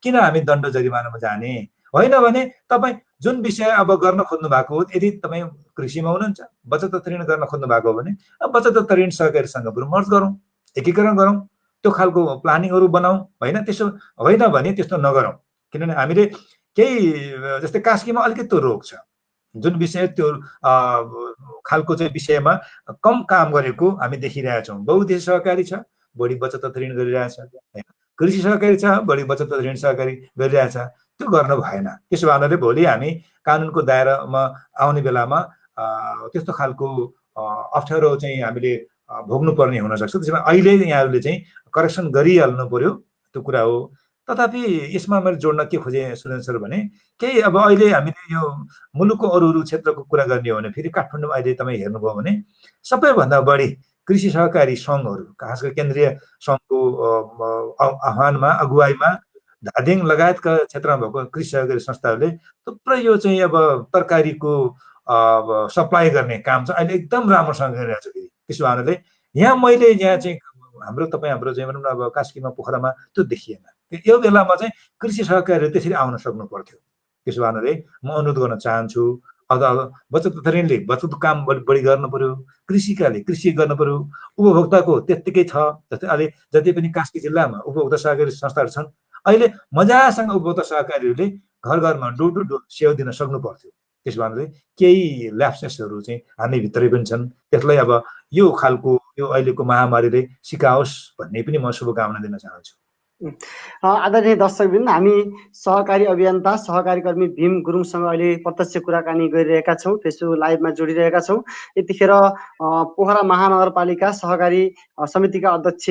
किन हामी दण्ड जरिमानामा जाने? होइन भने तपाईँ जुन विषय अब गर्न खोज्नु भएको हो, यदि तपाईँ कृषिमा हुनुहुन्छ, बचत तथा ऋण गर्न खोज्नु भएको हो भने बचत तथा ऋण सहकारीसँग बरु मर्ज गरौँ, एकीकरण गरौँ, त्यो खालको प्लानिङहरू बनाऊ होइन। त्यसो होइन भने त्यस्तो नगरौँ। किनभने हामीले केही जस्तै कास्कीमा अलिकति त्यो रोग छ, जुन विषय त्यो खालको चाहिँ विषयमा कम काम गरेको हामी देखिरहेका छौँ। बहुउद्देश्य सहकारी छ, बढी बचत तथा ऋण गरिरहेछ होइन। कृषि सहकारी छ, बढी बचत तथा ऋण सहकारी गरिरहेछ। त्यो गर्न भएन। त्यसो भए भोलि हामी कानुनको दायरामा आउने बेलामा त्यस्तो खालको अप्ठ्यारो चाहिँ हामीले भोग्नु पर्ने हुनसक्छ। त्यसमा अहिले यहाँहरूले चाहिँ करेक्सन गरिहाल्नु पर्यो, त्यो कुरा हो। तथापि यसमा मैले जोड्न के खोजेँ सुरेन्द्र सर भने केही अब अहिले हामीले यो मुलुकको अरू अरू क्षेत्रको कुरा गर्ने हो भने फेरि काठमाडौँ अहिले तपाईँ हेर्नुभयो भने सबैभन्दा बढी कृषि सहकारी सङ्घहरू खास गरी केन्द्रीय सङ्घको आह्वानमा अगुवाईमा धादिङ लगायतका क्षेत्रमा भएको कृषि सहकारी संस्थाहरूले थुप्रै यो चाहिँ अब तरकारीको सप्लाई गर्ने काम चाहिँ अहिले एकदम राम्रोसँग गरिरहेको छ फेरि त्यसो भावनाले यहाँ मैले यहाँ चाहिँ हाम्रो चाहिँ भनौँ न अब कास्कीमा पोखरामा त्यो देखिएन यो बेलामा चाहिँ कृषि सहकारीहरू त्यसरी आउन सक्नु पर्थ्यो त्यसो भए म अनुरोध गर्न चाहन्छु अथवा बचत तथा ऋणले बचतको काम बढी गर्नु पर्यो कृषिकाले कृषि गर्नु पर्यो उपभोक्ताको त्यत्तिकै छ जस्तै अहिले जति पनि कास्की जिल्लामा उपभोक्ता सहकारी संस्थाहरू छन् अहिले मजासँग उपभोक्ता सहकारीहरूले घर घरमा डोर टु डोर सेवा दिन सक्नु पर्थ्यो त्यसो भए केही ल्याप्सेसहरू चाहिँ हामीभित्रै पनि छन् त्यसलाई अब यो खालको यो अहिलेको महामारीले सिकाओस् भन्ने पनि म शुभकामना दिन चाहन्छु आदरणीय दर्शकवृन्द हामी सहकारी अभियन्ता सहकारी कर्मी भीम गुरुङसँग अहिले प्रत्यक्ष कुराकानी गरिरहेका छौँ फेसबुक लाइभमा जोडिरहेका छौँ यतिखेर पोखरा महानगरपालिका सहकारी समितिका अध्यक्ष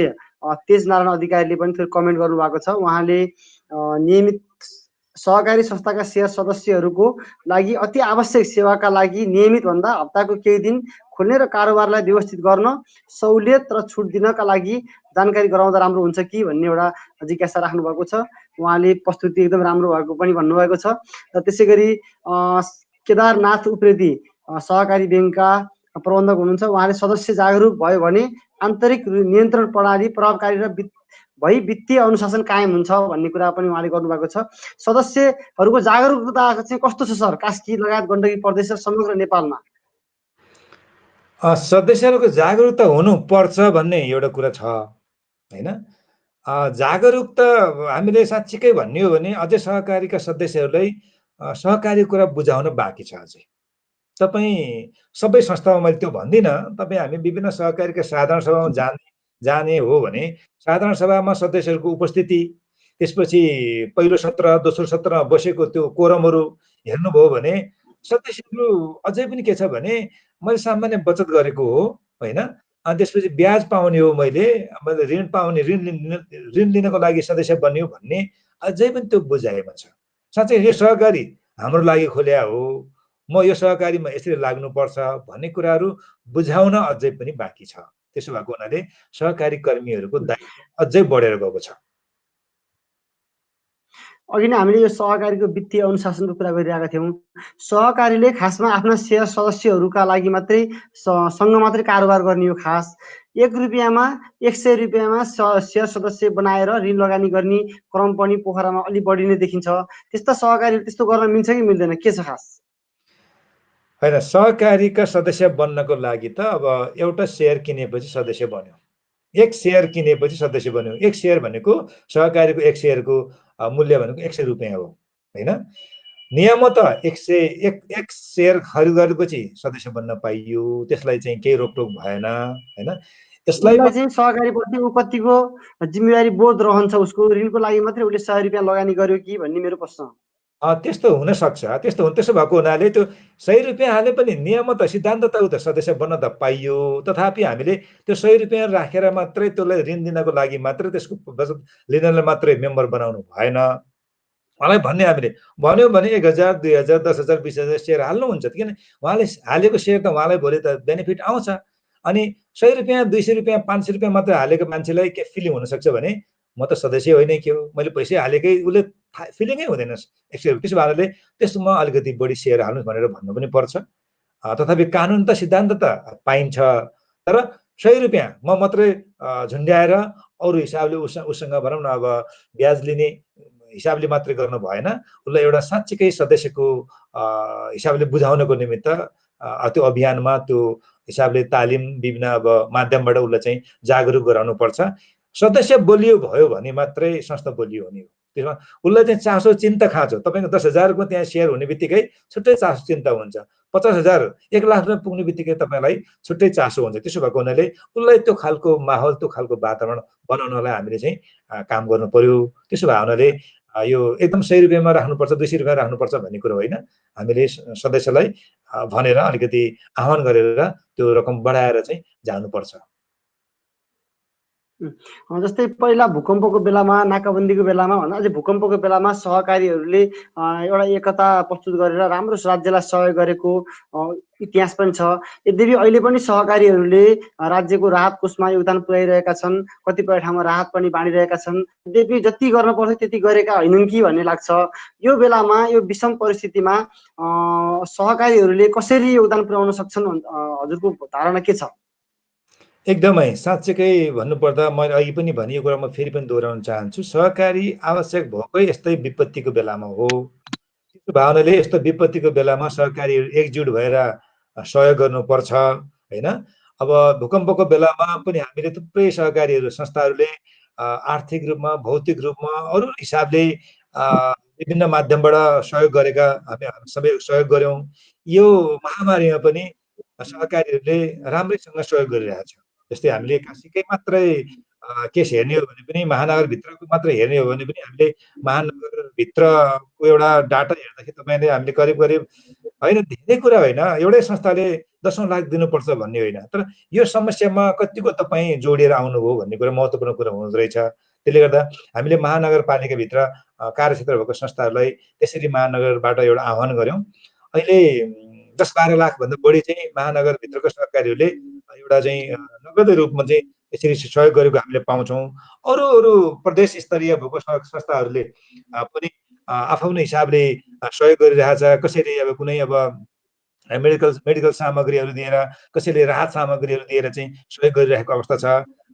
तेजनारायण अधिकारीले पनि थोरै कमेन्ट गर्नुभएको छ उहाँले नियमित सहकारी संस्थाका सेयर सदस्यहरूको लागि अति आवश्यक सेवाका लागि नियमित भन्दा हप्ताको केही दिन खोल्ने र कारोबारलाई व्यवस्थित गर्न सहुलियत र छुट दिनका लागि जानकारी गराउँदा राम्रो हुन्छ कि भन्ने एउटा जिज्ञासा राख्नु भएको छ उहाँले प्रस्तुति एकदम राम्रो भएको पनि भन्नुभएको छ र त्यसै गरी केदारनाथ उप्रेती सहकारी ब्याङ्कका प्रबन्धक हुनुहुन्छ उहाँले सदस्य जागरुक भयो भने आन्तरिक नियन्त्रण प्रणाली प्रभावकारी र वित्तीय अनुशासन कायम हुन्छ भन्ने कुरा पनि उहाँले गर्नुभएको छ सदस्यहरूको जागरुकता चाहिँ कस्तो छ सर कास्की लगायत गण्डकी प्रदेश र समग्र नेपालमा सदस्यहरूको जागरुकता हुनुपर्छ भन्ने एउटा कुरा छ होइन जागरुकता हामीले साँच्चीकै भन्ने हो भने अझै सहकारीका सदस्यहरूलाई सहकारी कुरा बुझाउन बाँकी छ अझै तपाईँ सबै संस्थामा मैले त्यो भन्दिनँ तपाईँ हामी विभिन्न सहकारीका साधारण सभामा जाने हो भने साधारण सभामा सदस्यहरूको उपस्थिति त्यसपछि पहिलो सत्र दोस्रो सत्रमा बसेको त्यो कोरमहरू हेर्नुभयो भने सदस्यहरू अझै पनि के छ भने मैले सामान्य बचत गरेको हो होइन अनि त्यसपछि ब्याज पाउने हो मैले ऋण पाउने ऋण लिनको लागि सदस्य बन्यो भन्ने अझै पनि त्यो बुझाइमा छ साँच्चै यो सहकारी हाम्रो लागि खोल्या हो म यो सहकारीमा यसरी लाग्नुपर्छ भन्ने कुराहरू बुझाउन अझै पनि बाँकी छ त्यसो भएको हुनाले सहकारी कर्मीहरूको दायित्व अझै बढेर गएको छ अघि नै हामीले यो सहकारीको वित्तीय अनुशासनको कुरा गरिरहेका थियौँ सहकारीले खासमा आफ्ना सेयर सदस्यहरूका लागि मात्रै सँग मात्रै कारोबार गर्ने हो खास ₹1 ₹100 सेयर सदस्य बनाएर ऋण लगानी गर्ने क्रम पनि पोखरामा अलि बढी नै देखिन्छ त्यस्ता सहकारीले त्यस्तो गर्न मिल्छ कि मिल्दैन के छ खास होइन सहकारीका सदस्य बन्नको लागि त अब एउटा सेयर किनेपछि सदस्य बन्यो एक सेयर किनेपछि सदस्य बन्यो एक सेयर भनेको सहकारीको एक सेयरको मूल्य भनेको ₹100 हो होइन नियमत एक सेयर खरिद गरेपछि सदस्य बन्न पाइयो त्यसलाई चाहिँ केही रोकटोक भएन होइन यसलाई उसलाई चाहिँ सहकारीप्रति ऊ कतिको जिम्मेवारी बोध रहन्छ उसको ऋणको लागि मात्रै उसले ₹100 लगानी गर्यो कि भन्ने मेरो प्रश्न त्यस्तो हुनसक्छ त्यसो भएको हुनाले त्यो ₹100 हाले पनि नियमत सिद्धान्त त त सदस्य बन्न त पाइयो तथापि हामीले त्यो ₹100 राखेर मात्रै त्यसलाई ऋण दिनको लागि मात्रै त्यसको बचत लिनलाई मात्रै मेम्बर बनाउनु भएन उहाँलाई भन्ने हामीले भन्यो भने 1000 2000 10,000 20,000 सेयर हाल्नुहुन्छ किन उहाँले हालेको सेयर त उहाँलाई भोलि त बेनिफिट आउँछ अनि ₹100 ₹200 ₹500 मात्रै हालेको मान्छेलाई के फिलिङ हुनसक्छ भने म त सदस्य होइन के हो मैले पैसै हालेकै उसले फिलिङै हुँदैन त्यसो भएकोले त्यसमा अलिकति बढी सेयर हाल्नु भनेर भन्नु पनि पर्छ तथापि कानुन त सिद्धान्त त पाइन्छ तर ₹100 म मात्रै झुन्ड्याएर अरू हिसाबले उसँग भनौँ न अब ब्याज लिने हिसाबले मात्रै गर्नु भएन उसलाई एउटा साँच्चीकै सदस्यको हिसाबले बुझाउनको निमित्त त्यो अभियानमा त्यो हिसाबले तालिम विभिन्न अब माध्यमबाट उसलाई चाहिँ जागरुक गराउनु पर्छ सदस्य बलियो भयो भने मात्रै संस्था बलियो हुने हो त्यसमा उसलाई चाहिँ चासो चिन्ता खाँचो तपाईँको 10,000 को त्यहाँ सेयर हुने बित्तिकै छुट्टै चासो चिन्ता हुन्छ 50,000 1,00,000 पुग्ने बित्तिकै तपाईँलाई छुट्टै चासो हुन्छ त्यसो भएको हुनाले उसलाई त्यो खालको माहौल त्यो खालको वातावरण बनाउनलाई हामीले चाहिँ काम गर्नु पर्यो त्यसो भए हुनाले यो एकदम ₹100 मा राख्नुपर्छ ₹200 राख्नुपर्छ भन्ने कुरो होइन हामीले सदस्यलाई भनेर अलिकति आह्वान गरेर त्यो रकम बढाएर चाहिँ जानुपर्छ जस्तै पहिला भूकम्पको बेलामा नाकाबन्दीको बेलामा भन्दा अझै भूकम्पको बेलामा सहकारीहरूले एउटा एकता प्रस्तुत गरेर राम्रो राज्यलाई सहयोग गरेको इतिहास पनि छ। यद्यपि अहिले पनि सहकारीहरूले राज्यको राहत कोषमा योगदान पुर्याइरहेका छन्, कतिपय ठाउँमा राहत पनि बाँडिरहेका छन्। यद्यपि जति गर्न पर्छ त्यति गरेका होइनन् कि भन्ने लाग्छ। यो बेलामा यो विषम परिस्थितिमा सहकारीहरूले कसरी योगदान पुर्याउन सक्छन् हजुरको धारणा के छ? एकदमै साँच्चैकै भन्नुपर्दा मैले अघि पनि भने यो कुरा म फेरि पनि दोहोऱ्याउन चाहन्छु। सहकारी आवश्यक भएकै यस्तै विपत्तिको बेलामा हो। त्यो भावनाले यस्तो विपत्तिको बेलामा सहकारीहरू एकजुट भएर सहयोग गर्नुपर्छ होइन। अब भूकम्पको बेलामा पनि हामीले थुप्रै सहकारीहरू संस्थाहरूले आर्थिक रूपमा, भौतिक रूपमा, अरू हिसाबले विभिन्न माध्यमबाट सहयोग गरेका हामी सबै सहयोग गऱ्यौँ। यो महामारीमा पनि सहकारीहरूले राम्रैसँग सहयोग गरिरहेछ। जस्तै हामीले काशीकै मात्रै केस हेर्ने हो भने पनि, महानगरभित्रको मात्रै हेर्ने हो भने पनि हामीले महानगरभित्रको एउटा डाटा हेर्दाखेरि तपाईँले हामीले करिब करिब होइन, धेरै कुरा होइन, एउटै संस्थाले 10औं लाख दिनुपर्छ भन्ने होइन, तर यो समस्यामा कतिको तपाईँ जोडिएर आउनुभयो भन्ने कुरा महत्त्वपूर्ण कुरा हुँदो रहेछ। त्यसले गर्दा हामीले महानगरपालिकाभित्र कार्यक्षेत्र भएको संस्थाहरूलाई त्यसरी महानगरबाट एउटा आह्वान गऱ्यौँ। अहिले 10-12 लाखभन्दा बढी चाहिँ महानगरभित्रको सहकारीहरूले एउटा चाहिँ नगदे रूपमा चाहिँ यसरी सहयोग गरेको हामीले पाउँछौँ। अरू अरू प्रदेश स्तरीय भएको संस्थाहरूले पनि आफ्नो हिसाबले सहयोग गरिरहेछ। कसैले अब कुनै अब मेडिकल सामग्रीहरू दिएर, कसैले राहत सामग्रीहरू दिएर चाहिँ सहयोग गरिरहेको अवस्था छ।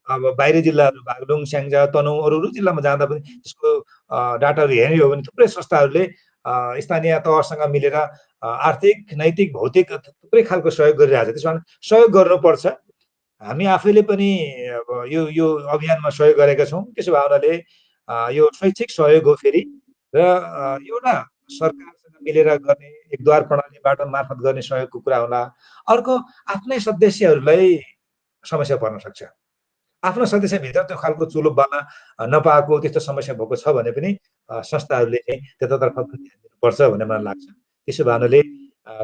अब बाहिरी जिल्लाहरू बागलुङ, स्याङ्जा, तनहुँ, अरू अरू जिल्लामा जाँदा पनि त्यसको डाटाहरू हेर्ने हो भने थुप्रै संस्थाहरूले स्थानीय तहसँग मिलेर आर्थिक, नैतिक, भौतिक थुप्रै खालको सहयोग गरिरहेछ। त्यसो भने सहयोग गर्नुपर्छ। हामी आफैले पनि अब यो यो अभियानमा सहयोग गरेका छौँ। त्यसो भावनाले यो शैक्षिक सहयोग हो फेरि, र एउटा सरकारसँग मिलेर गर्ने एकद्वार प्रणालीबाट मार्फत गर्ने सहयोगको कुरा होला। अर्को, आफ्नै सदस्यहरूलाई समस्या पर्न सक्छ। आफ्नो सदस्यभित्र त्यो खालको चुलो बाल्न नपाएको त्यस्तो समस्या भएको छ भने पनि संस्थाहरूले चाहिँ त्यतातर्फ पनि ध्यान दिनुपर्छ भन्ने मलाई लाग्छ। त्यसो भएनाले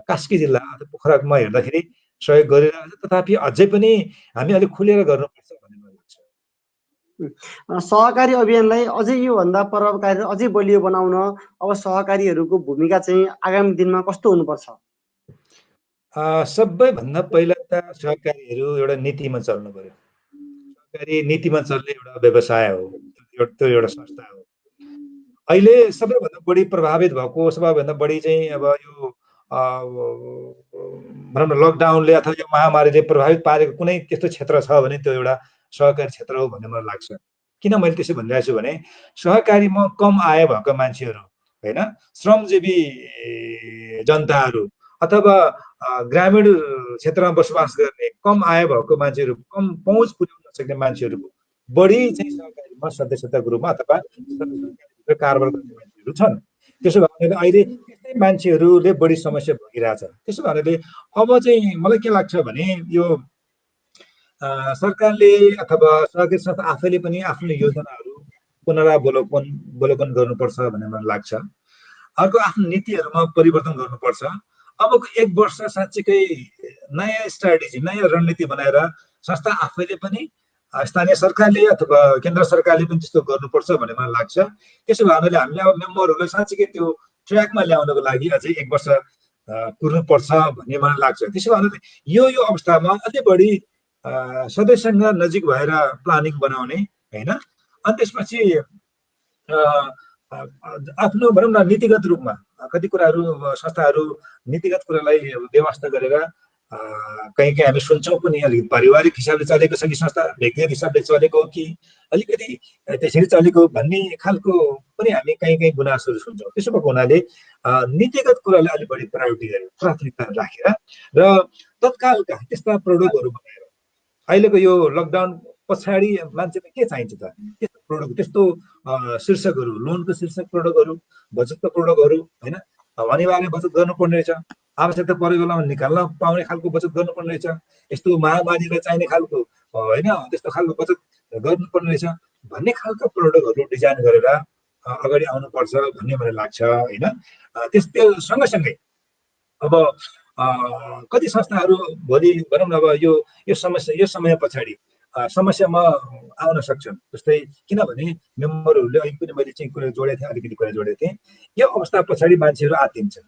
कास्की जिल्ला अथवा पोखरामा हेर्दाखेरि सहयोग गरिरहेको छ, तथापि अझै पनि हामी अलिक खुलेर गर्नुपर्छ भन्ने मलाई लाग्छ। सहकारी अभियानलाई अझै योभन्दा प्रभावकारी र अझै बलियो बनाउन अब सहकारीहरूको भूमिका चाहिँ आगामी दिनमा कस्तो हुनुपर्छ? सबैभन्दा पहिला त सहकारीहरू एउटा नीतिमा चल्नु पर्यो। सहकारी नीतिमा चल्ने एउटा व्यवसाय हो, त्यो एउटा संस्था हो। अहिले सबैभन्दा बढी प्रभावित भएको, सबैभन्दा बढी चाहिँ अब यो भनौँ न लकडाउनले अथवा यो महामारीले प्रभावित पारेको कुनै त्यस्तो क्षेत्र छ भने त्यो एउटा सहकारी क्षेत्र हो भन्ने मलाई लाग्छ। किन मैले त्यसो भनिरहेको छु भने सहकारीमा कम आय भएको मान्छेहरू होइन, श्रमजीवी जनताहरू अथवा ग्रामीण क्षेत्रमा बसोबास गर्ने कम आय भएको मान्छेहरू, कम पहुँच पुर्याउन नसक्ने मान्छेहरूको बढी चाहिँ सहकारीमा सदस्यताको रूपमा अथवा सरकारभित्र कारोबार गर्ने मान्छेहरू छन्। त्यसो भएकोले अहिले त्यस्तै मान्छेहरूले बढी समस्या भोगिरहेछ। त्यसो भएकोले अब चाहिँ मलाई के लाग्छ भने यो सरकारले अथवा सहकारी संस्था आफैले पनि आफ्नो योजनाहरू पुनरावलोकन गर्नुपर्छ भन्ने मलाई लाग्छ। अर्को, आफ्नो नीतिहरूमा परिवर्तन गर्नुपर्छ। अबको 1 वर्ष साँच्चीकै नयाँ स्ट्राटेजी, नयाँ रणनीति बनाएर संस्था आफैले पनि, स्थानीय सरकारले अथवा केन्द्र सरकारले पनि त्यस्तो गर्नुपर्छ भन्ने मलाई लाग्छ। त्यसो भएकोले हामीले अब मेम्बरहरूलाई साँच्चीकै त्यो ट्र्याकमा ल्याउनको लागि अझै 1 वर्ष कुर्नुपर्छ भन्ने मलाई लाग्छ। त्यसो भएकोले यो अवस्थामा अझै बढी सदस्यसँग नजिक भएर प्लानिङ बनाउने होइन, अनि त्यसपछि आफ्नो भनौँ न नीतिगत रूपमा कति कुराहरू संस्थाहरू नीतिगत कुरालाई व्यवस्था गरेर कहीँ कहीँ हामी सुन्छौँ पनि अलिक पारिवारिक हिसाबले चलेको छ कि संस्था व्यक्तिगत हिसाबले चलेको हो कि अलिकति त्यसरी चलेको भन्ने खालको पनि हामी कहीँ कहीँ गुनासोहरू सुन्छौँ। त्यसो भएको हुनाले नीतिगत कुरालाई अलिक बढी प्राथमिकता राखेर र तत्कालका त्यस्ता प्रोडक्टहरू बनाएर, अहिलेको यो लकडाउन पछाडि मान्छेलाई के चाहिन्छ त, त्यस्तो प्रोडक्ट, त्यस्तो शीर्षकहरू, लोनको शीर्षक प्रोडक्टहरू, बचतको प्रोडक्टहरू होइन, अनिवार्य बचत गर्नुपर्ने रहेछ, आवश्यकता परेको बेलामा निकाल्न पाउने खालको बचत गर्नुपर्ने रहेछ, यस्तो महामारीलाई चाहिने खालको होइन त्यस्तो खालको बचत गर्नुपर्ने रहेछ भन्ने खालको प्रोडक्टहरू डिजाइन गरेर अगाडि आउनुपर्छ भन्ने मलाई लाग्छ होइन। त्यो सँगसँगै अब कति संस्थाहरू भोलि भनौँ न अब यो समय पछाडि समस्यामा आउन सक्छन्। जस्तै किनभने मेम्बरहरूले अहिले पनि मैले चाहिँ कुरा जोडेको थिएँ, अलिकति कुरा जोडेको थिएँ, यो अवस्था पछाडि मान्छेहरू आत्तिन्छन्,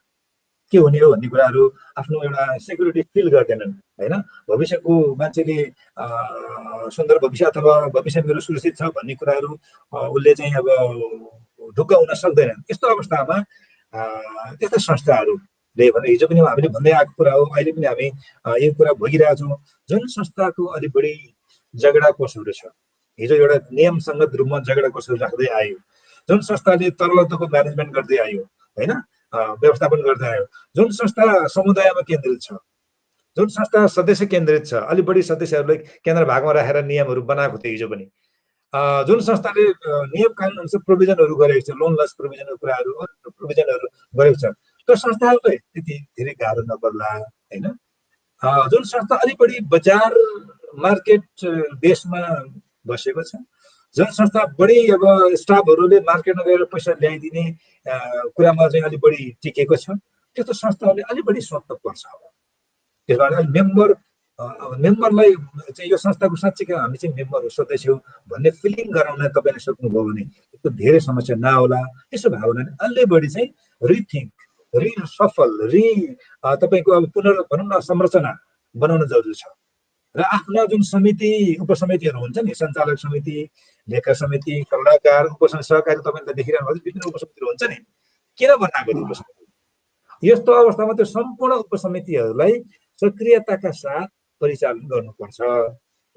के हुने हो भन्ने कुराहरू आफ्नो एउटा सेक्युरिटी फिल गर्दैनन् होइन। भविष्यको मान्छेले सुन्दर भविष्य अथवा भविष्य मेरो सुरक्षित छ भन्ने कुराहरू उसले चाहिँ अब ढुक्क हुन सक्दैनन्। यस्तो अवस्थामा त्यस्ता संस्थाहरूले भने हिजो पनि हामीले भन्दै आएको कुरा हो, अहिले पनि हामी यो कुरा भोगिरहेका छौँ। जुन संस्थाको अलिक बढी झगडा कोषहरू छ, हिजो एउटा नियम सङ्गत रूपमा झगडा कोषहरू राख्दै आयो, जुन संस्थाले तरलताको म्यानेजमेन्ट गर्दै आयो होइन, व्यवस्थापन गर्दै आयो, जुन संस्था समुदायमा केन्द्रित छ, जुन संस्था सदस्य केन्द्रित छ, अलिक बढी सदस्यहरूलाई केन्द्र भागमा राखेर नियमहरू बनाएको थियो हिजो पनि, जुन संस्थाले नियम कानुन अनुसार प्रोभिजनहरू गरेको छ, लोन लस प्रोभिजनको कुराहरू प्रोभिजनहरू गरेको छ, त्यो संस्थाहरूलाई त्यति धेरै गाह्रो नपर्ला होइन। जुन संस्था अलिक बढी बजार मार्केट बेसमा बसेको छ, जुन संस्था बढी अब स्टाफहरूले मार्केटमा गएर पैसा ल्याइदिने कुरामा चाहिँ अलिक बढी टिकेको छ, त्यस्तो संस्थाहरूले अलिक बढी सोध्नु पर्छ। त्यस कारण मेम्बरलाई चाहिँ यो संस्थाको साँच्चै हामी चाहिँ मेम्बर सदस्य हो भन्ने फिलिङ गराउन तपाईँले सक्नुभयो भने त्यो धेरै समस्या नहोला। त्यसो भयो भने अलि बढी चाहिँ रिथिङ्क, रिसफल, तपाईँको अब भनौँ न संरचना बनाउन जरुरी छ। र आफ्ना जुन समिति उपसमितिहरू हुन्छ नि, सञ्चालक समिति, लेखा समिति, सल्लाहकार, उपसमिति, सहकारी, तपाईँले देखिरहनु भएको विभिन्न उपसमितिहरू हुन्छ नि, किन बनाएको थियो उपसमिति? यस्तो अवस्थामा त्यो सम्पूर्ण उपसमितिहरूलाई सक्रियताका साथ परिचालन गर्नुपर्छ।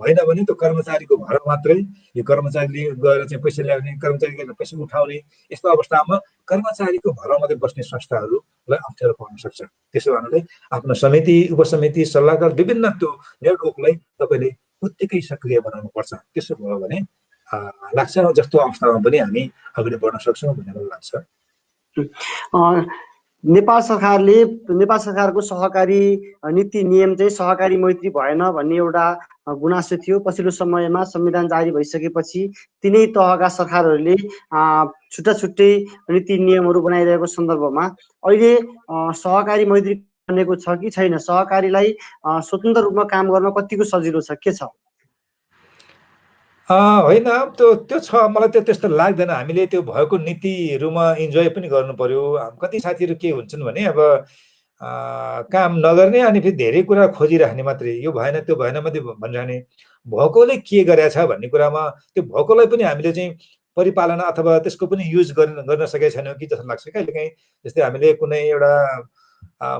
होइन भने त्यो कर्मचारीको भर मात्रै, यो कर्मचारीले गएर चाहिँ पैसा ल्याउने, कर्मचारीले पैसा उठाउने, यस्तो अवस्थामा कर्मचारीको भरमा मात्रै बस्ने संस्थाहरूलाई अप्ठ्यारो पर्न सक्छ। त्यसो कारणले आफ्नो समिति, उपसमिति, सल्लाहकार, विभिन्न त्यो नेटवर्कलाई तपाईँले उत्तिकै सक्रिय बनाउनु पर्छ। त्यसो भयो भने लाग्छ जस्तो अवस्थामा पनि हामी अगाडि बढ्न सक्छौँ भन्ने मलाई लाग्छ। नेपाल सरकारको सहकारी नीति नियम चाहिँ सहकारी मैत्री भएन भन्ने एउटा गुनासो थियो। पछिल्लो समयमा संविधान जारी भइसकेपछि तिनै तहका सरकारहरूले छुट्टा छुट्टै नीति नियमहरू बनाइरहेको सन्दर्भमा अहिले सहकारी मैत्री बनेको छ कि छैन? सहकारीलाई स्वतन्त्र रूपमा काम गर्न कतिको सजिलो छ, के छ? होइन, त्यो छ, मलाई त्यस्तो लाग्दैन। हामीले त्यो भएको नीतिहरूमा इन्जोय पनि गर्नु पर्यो। कति साथीहरू के हुन्छन् भने अब काम नगर्ने अनि फेरि धेरै कुरा खोजिराख्ने मात्रै, यो भएन त्यो भएन मात्रै भनिरहने, भएकोले के गरेछ भन्ने कुरामा त्यो भएकोलाई पनि हामीले चाहिँ परिपालना अथवा त्यसको पनि युज गर्न सकेका छैनौँ कि जस्तो लाग्छ कहिलेकाहीँ। जस्तै हामीले कुनै एउटा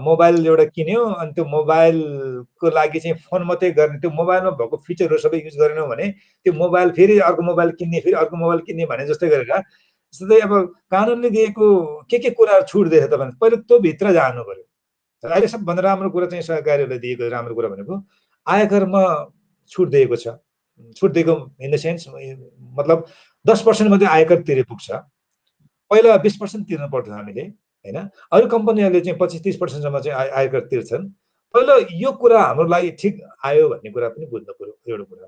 मोबाइल एउटा किन्यो अनि त्यो मोबाइलको लागि चाहिँ फोन मात्रै गर्ने, त्यो मोबाइलमा भएको फिचरहरू सबै युज गरेनौँ भने त्यो मोबाइल फेरि अर्को मोबाइल किन्ने, फेरि अर्को मोबाइल किन्ने भने जस्तै गरेर, जस्तै अब कानुनले दिएको के कुराहरू छुट दिएछ तपाईँले पहिला त्यो भित्र जानु पर्यो। अहिले सबभन्दा राम्रो कुरा चाहिँ सहकारीहरूले दिएको राम्रो कुरा भनेको आयकरमा छुट दिएको छ। छुट दिएको इन द सेन्स मतलब 10% मात्रै आयकर तिरे पुग्छ। पहिला 20% तिर्नु पर्थ्यो हामीले होइन। अरू कम्पनीहरूले चाहिँ 25-30% चाहिँ आयकर तिर्छन्। पहिला यो कुरा हाम्रो लागि ठिक आयो भन्ने कुरा पनि बुझ्नु पर्यो। एउटा कुरा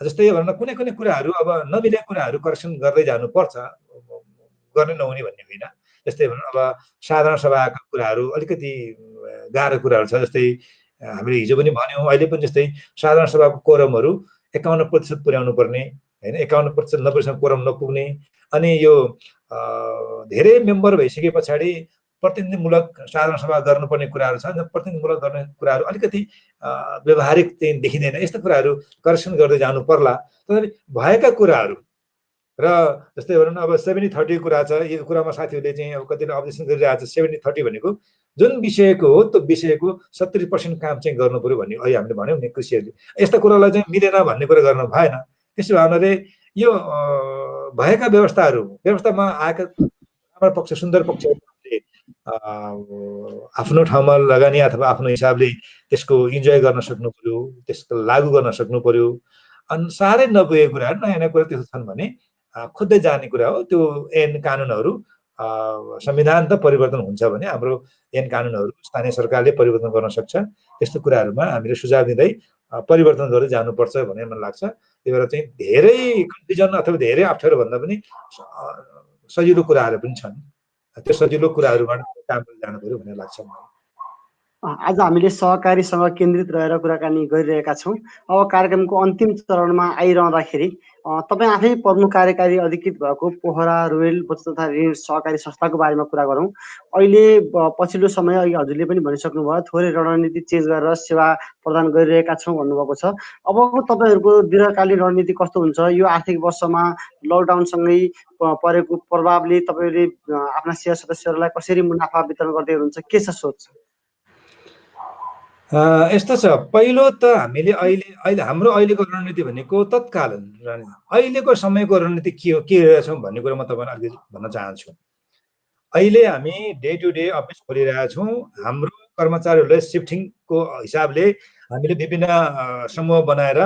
जस्तै भनौँ न कुनै कुराहरू अब नमिलेको कुराहरू करेक्सन गर्दै जानुपर्छ, गर्ने नहुने भन्ने होइन। जस्तै भनौँ अब साधारण सभाका कुराहरू अलिकति गाह्रो कुराहरू छ। जस्तै हामीले हिजो पनि भन्यौँ, अहिले पनि जस्तै साधारण सभाको कोरमहरू 51% पुर्याउनु पर्ने होइन, 51% 90% कोरम नपुग्ने, अनि यो धेरै मेम्बर भइसके पछाडि प्रतिनिधिमूलक साधारण सभा गर्नुपर्ने कुराहरू छ। प्रतिनिधिमूलक गर्ने कुराहरू अलिकति व्यवहारिक चाहिँ देखिँदैन। यस्ता कुराहरू करेक्सन गर्दै जानु पर्ला। तर भएका कुराहरू र जस्तै भनौँ न अब 70-30 कुरा छ, यो कुरामा साथीहरूले चाहिँ अब कतिले अब्जेक्सन गरिरहेको छ। 70-30 भनेको जुन विषयको हो त्यो विषयको 70% काम चाहिँ गर्नु पर्यो भन्ने अहिले हामीले भन्यौँ नि कृषिहरूले। यस्ता कुरालाई चाहिँ मिलेन भन्ने कुरा गर्नु भएन। त्यसो हुनाले यो भएका व्यवस्थामा आएका राम्रो पक्ष, सुन्दर पक्षहरूले आफ्नो ठाउँमा लगानी अथवा आफ्नो हिसाबले त्यसको इन्जोय गर्न सक्नु पर्यो, त्यसको लागू गर्न सक्नु पर्यो। अनि साह्रै नपुगेको कुराहरू, नयाँ नयाँ कुरा त्यस्तो छन् भने खोज्दै जाने कुरा हो। त्यो ऐन कानुनहरू संविधान त परिवर्तन हुन्छ भने हाम्रो ऐन कानुनहरू स्थानीय सरकारले परिवर्तन गर्न सक्छ। त्यस्तो कुराहरूमा हामीले सुझाव दिँदै परिवर्तन गर्दै जानुपर्छ भन्ने मलाई लाग्छ। त्यही भएर चाहिँ धेरै कन्फ्युजन अथवा धेरै अप्ठ्यारो भन्दा पनि सजिलो कुराहरू पनि छन्। त्यो सजिलो कुराहरूबाट काम गर्दै जानु पर्यो भन्ने लाग्छ मलाई। आज हामीले सहकारीसँग केन्द्रित रहेर कुराकानी गरिरहेका छौँ। अब कार्यक्रमको अन्तिम चरणमा आइरहँदाखेरि तपाईँ आफै प्रमुख कार्यकारी अधिकृत भएको पोखरा रोयल बचत तथा ऋण सहकारी संस्थाको बारेमा कुरा गरौँ। अहिले पछिल्लो समय अघि हजुरले पनि भनिसक्नुभयो, थोरै रणनीति चेन्ज गरेर सेवा प्रदान गरिरहेका छौँ भन्नुभएको छ। अबको तपाईँहरूको दीर्घकालीन रणनीति कस्तो हुन्छ? यो आर्थिक वर्षमा लकडाउनसँगै परेको प्रभावले तपाईँले आफ्ना सेयर सदस्यहरूलाई कसरी मुनाफा वितरण गर्दै हुनुहुन्छ? के छ सोच? यस्तो छ, पहिलो त हामीले अहिले हाम्रो अहिलेको रणनीति भनेको तत्कालीन रणनीति, अहिलेको समयको रणनीति के रहेछौँ भन्ने कुरा म तपाईँलाई अलिकति भन्न चाहन्छु। अहिले हामी डे टु डे अफिस खोलिरहेका छौँ। हाम्रो कर्मचारीहरूलाई सिफ्टिङको हिसाबले हामीले विभिन्न समूह बनाएर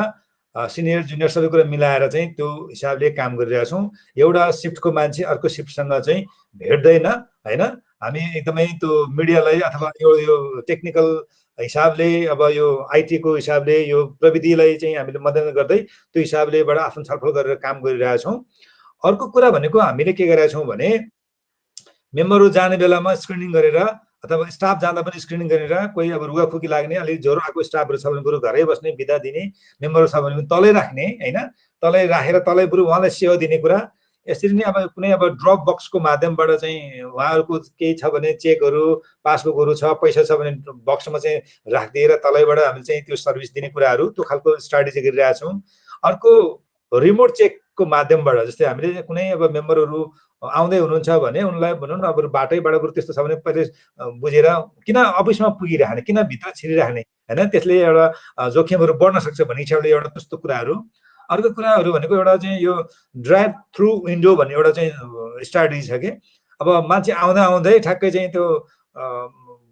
सिनियर जुनियर सबै कुरा मिलाएर चाहिँ त्यो हिसाबले काम गरिरहेका छौँ। एउटा सिफ्टको मान्छे अर्को सिफ्टसँग चाहिँ भेट्दैन होइन। हामी एकदमै त्यो मिडियालाई अथवा यो टेक्निकल हिसाबले अब यो आइटीको हिसाबले यो प्रविधिलाई चाहिँ हामीले मध्यनजर गर्दै त्यो हिसाबलेबाट आफ्नो छलफल गरेर काम गरिरहेका छौँ। अर्को कुरा भनेको हामीले के गरेका छौँ भने मेम्बरहरू जाने बेलामा स्क्रिनिङ गरेर अथवा स्टाफ जाँदा पनि स्क्रिनिङ गरेर, कोही अब रुगाखुकी लाग्ने अलिक ज्वरो आएको स्टाफहरू छ भने बरु घरै बस्ने बिदा दिने, मेम्बरहरू छ भने पनि तलै राख्ने होइन, तलै राखेर तलै बरु उहाँलाई सेवा दिने कुरा। यसरी नै अब कुनै अब ड्रप बक्सको माध्यमबाट चाहिँ उहाँहरूको केही छ भने चेकहरू पासबुकहरू छ पैसा छ भने बक्समा चाहिँ राखिदिएर तलैबाट हामीले चाहिँ त्यो सर्भिस दिने कुराहरू त्यो खालको स्ट्राटेजी गरिरहेका छौँ। अर्को रिमोट चेकको माध्यमबाट जस्तै हामीले कुनै अब मेम्बरहरू आउँदै हुनुहुन्छ भने उनलाई भनौँ न अब बाटैबाट बरु त्यस्तो छ भने पहिले बुझेर किन अफिसमा पुगिराख्ने, किन भित्र छिरिराख्ने होइन, त्यसले एउटा जोखिमहरू बढ्न सक्छ भन्ने हिसाबले एउटा त्यस्तो कुराहरू। अर्को कुराहरू भनेको एउटा चाहिँ यो ड्राइभ थ्रु विन्डो भन्ने एउटा चाहिँ स्ट्राटेजी छ कि अब मान्छे आउँदा आउँदै ठ्याक्कै चाहिँ त्यो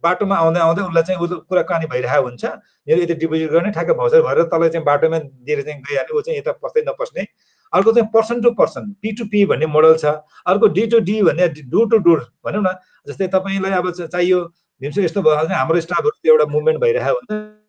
बाटोमा आउँदै आउँदै उसलाई चाहिँ कुराकानी भइरहेको हुन्छ, मेरो यति डिपोजिट गर्ने, ठ्याक्कै भाउचर भरेर तँलाई चाहिँ बाटोमा दिएर चाहिँ गइहाल्यो, ऊ चाहिँ यता पस्दै नपस्ने। अर्को चाहिँ पर्सन टु पर्सन P2P भन्ने मोडल छ। अर्को D2D भन्ने डोर टु डोर भनौँ न, जस्तै तपाईँलाई अब चाहियो भीमसु यस्तो भयो भने हाम्रो स्टाफहरू एउटा मुभमेन्ट भइरहेको हुन्छ।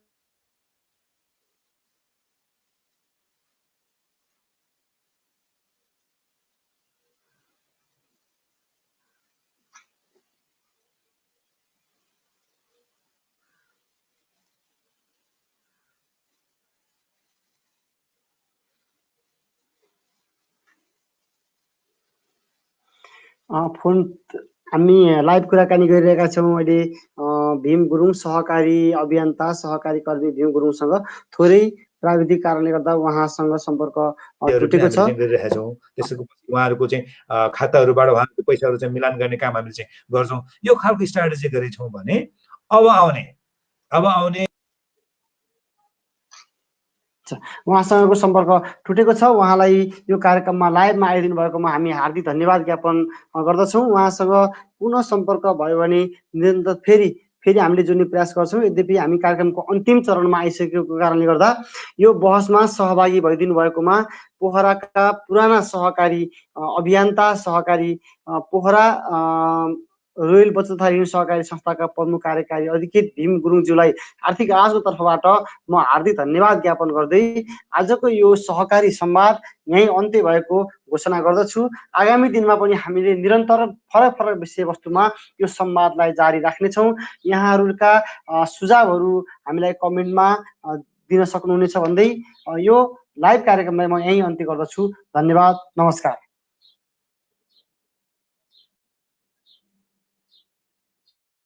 फोन हामी लाइभ कुराकानी गरिरहेका छौँ अहिले भीम गुरुङ सहकारी अभियन्ता सहकारी कर्मी भीम गुरुङसँग। थोरै प्राविधिक कारणले गर्दा उहाँसँग सम्पर्क टुटेको छ। गरिरहेका छौँ। त्यसको उहाँहरूको चाहिँ खाताहरूबाट उहाँहरूको पैसाहरू चाहिँ मिलान गर्ने काम हामीले चाहिँ गर्छौँ। यो खालको स्ट्राटेजी गरेछौँ भने अब आउने उहाँसँगको सम्पर्क टुटेको छ। उहाँलाई यो कार्यक्रममा लाइभमा आइदिनु भएकोमा हामी हार्दिक धन्यवाद ज्ञापन गर्दछौँ। उहाँसँग पुनः सम्पर्क भयो भने निरन्तर फेरि हामीले जुन प्रयास गर्छौँ। यद्यपि हामी कार्यक्रमको अन्तिम चरणमा आइसकेको कारणले गर्दा यो बहसमा सहभागी भइदिनु भएकोमा पोखराका पुराना सहकारी अभियन्ता सहकारी पोखरा रोयल बचत तथा ऋण सहकारी संस्थाका प्रमुख कार्यकारी अधिकृत भीम गुरुङज्यूलाई आर्थिक आवाजको तर्फबाट म हार्दिक धन्यवाद ज्ञापन गर्दै आजको यो सहकारी संवाद यहीँ अन्त्य भएको घोषणा गर्दछु। आगामी दिनमा पनि हामीले निरन्तर फरक विषयवस्तुमा यो संवादलाई जारी राख्नेछौँ। यहाँहरूका सुझावहरू हामीलाई कमेन्टमा दिन सक्नुहुनेछ भन्दै यो लाइभ कार्यक्रमलाई म यहीँ अन्त्य गर्दछु। धन्यवाद, नमस्कार।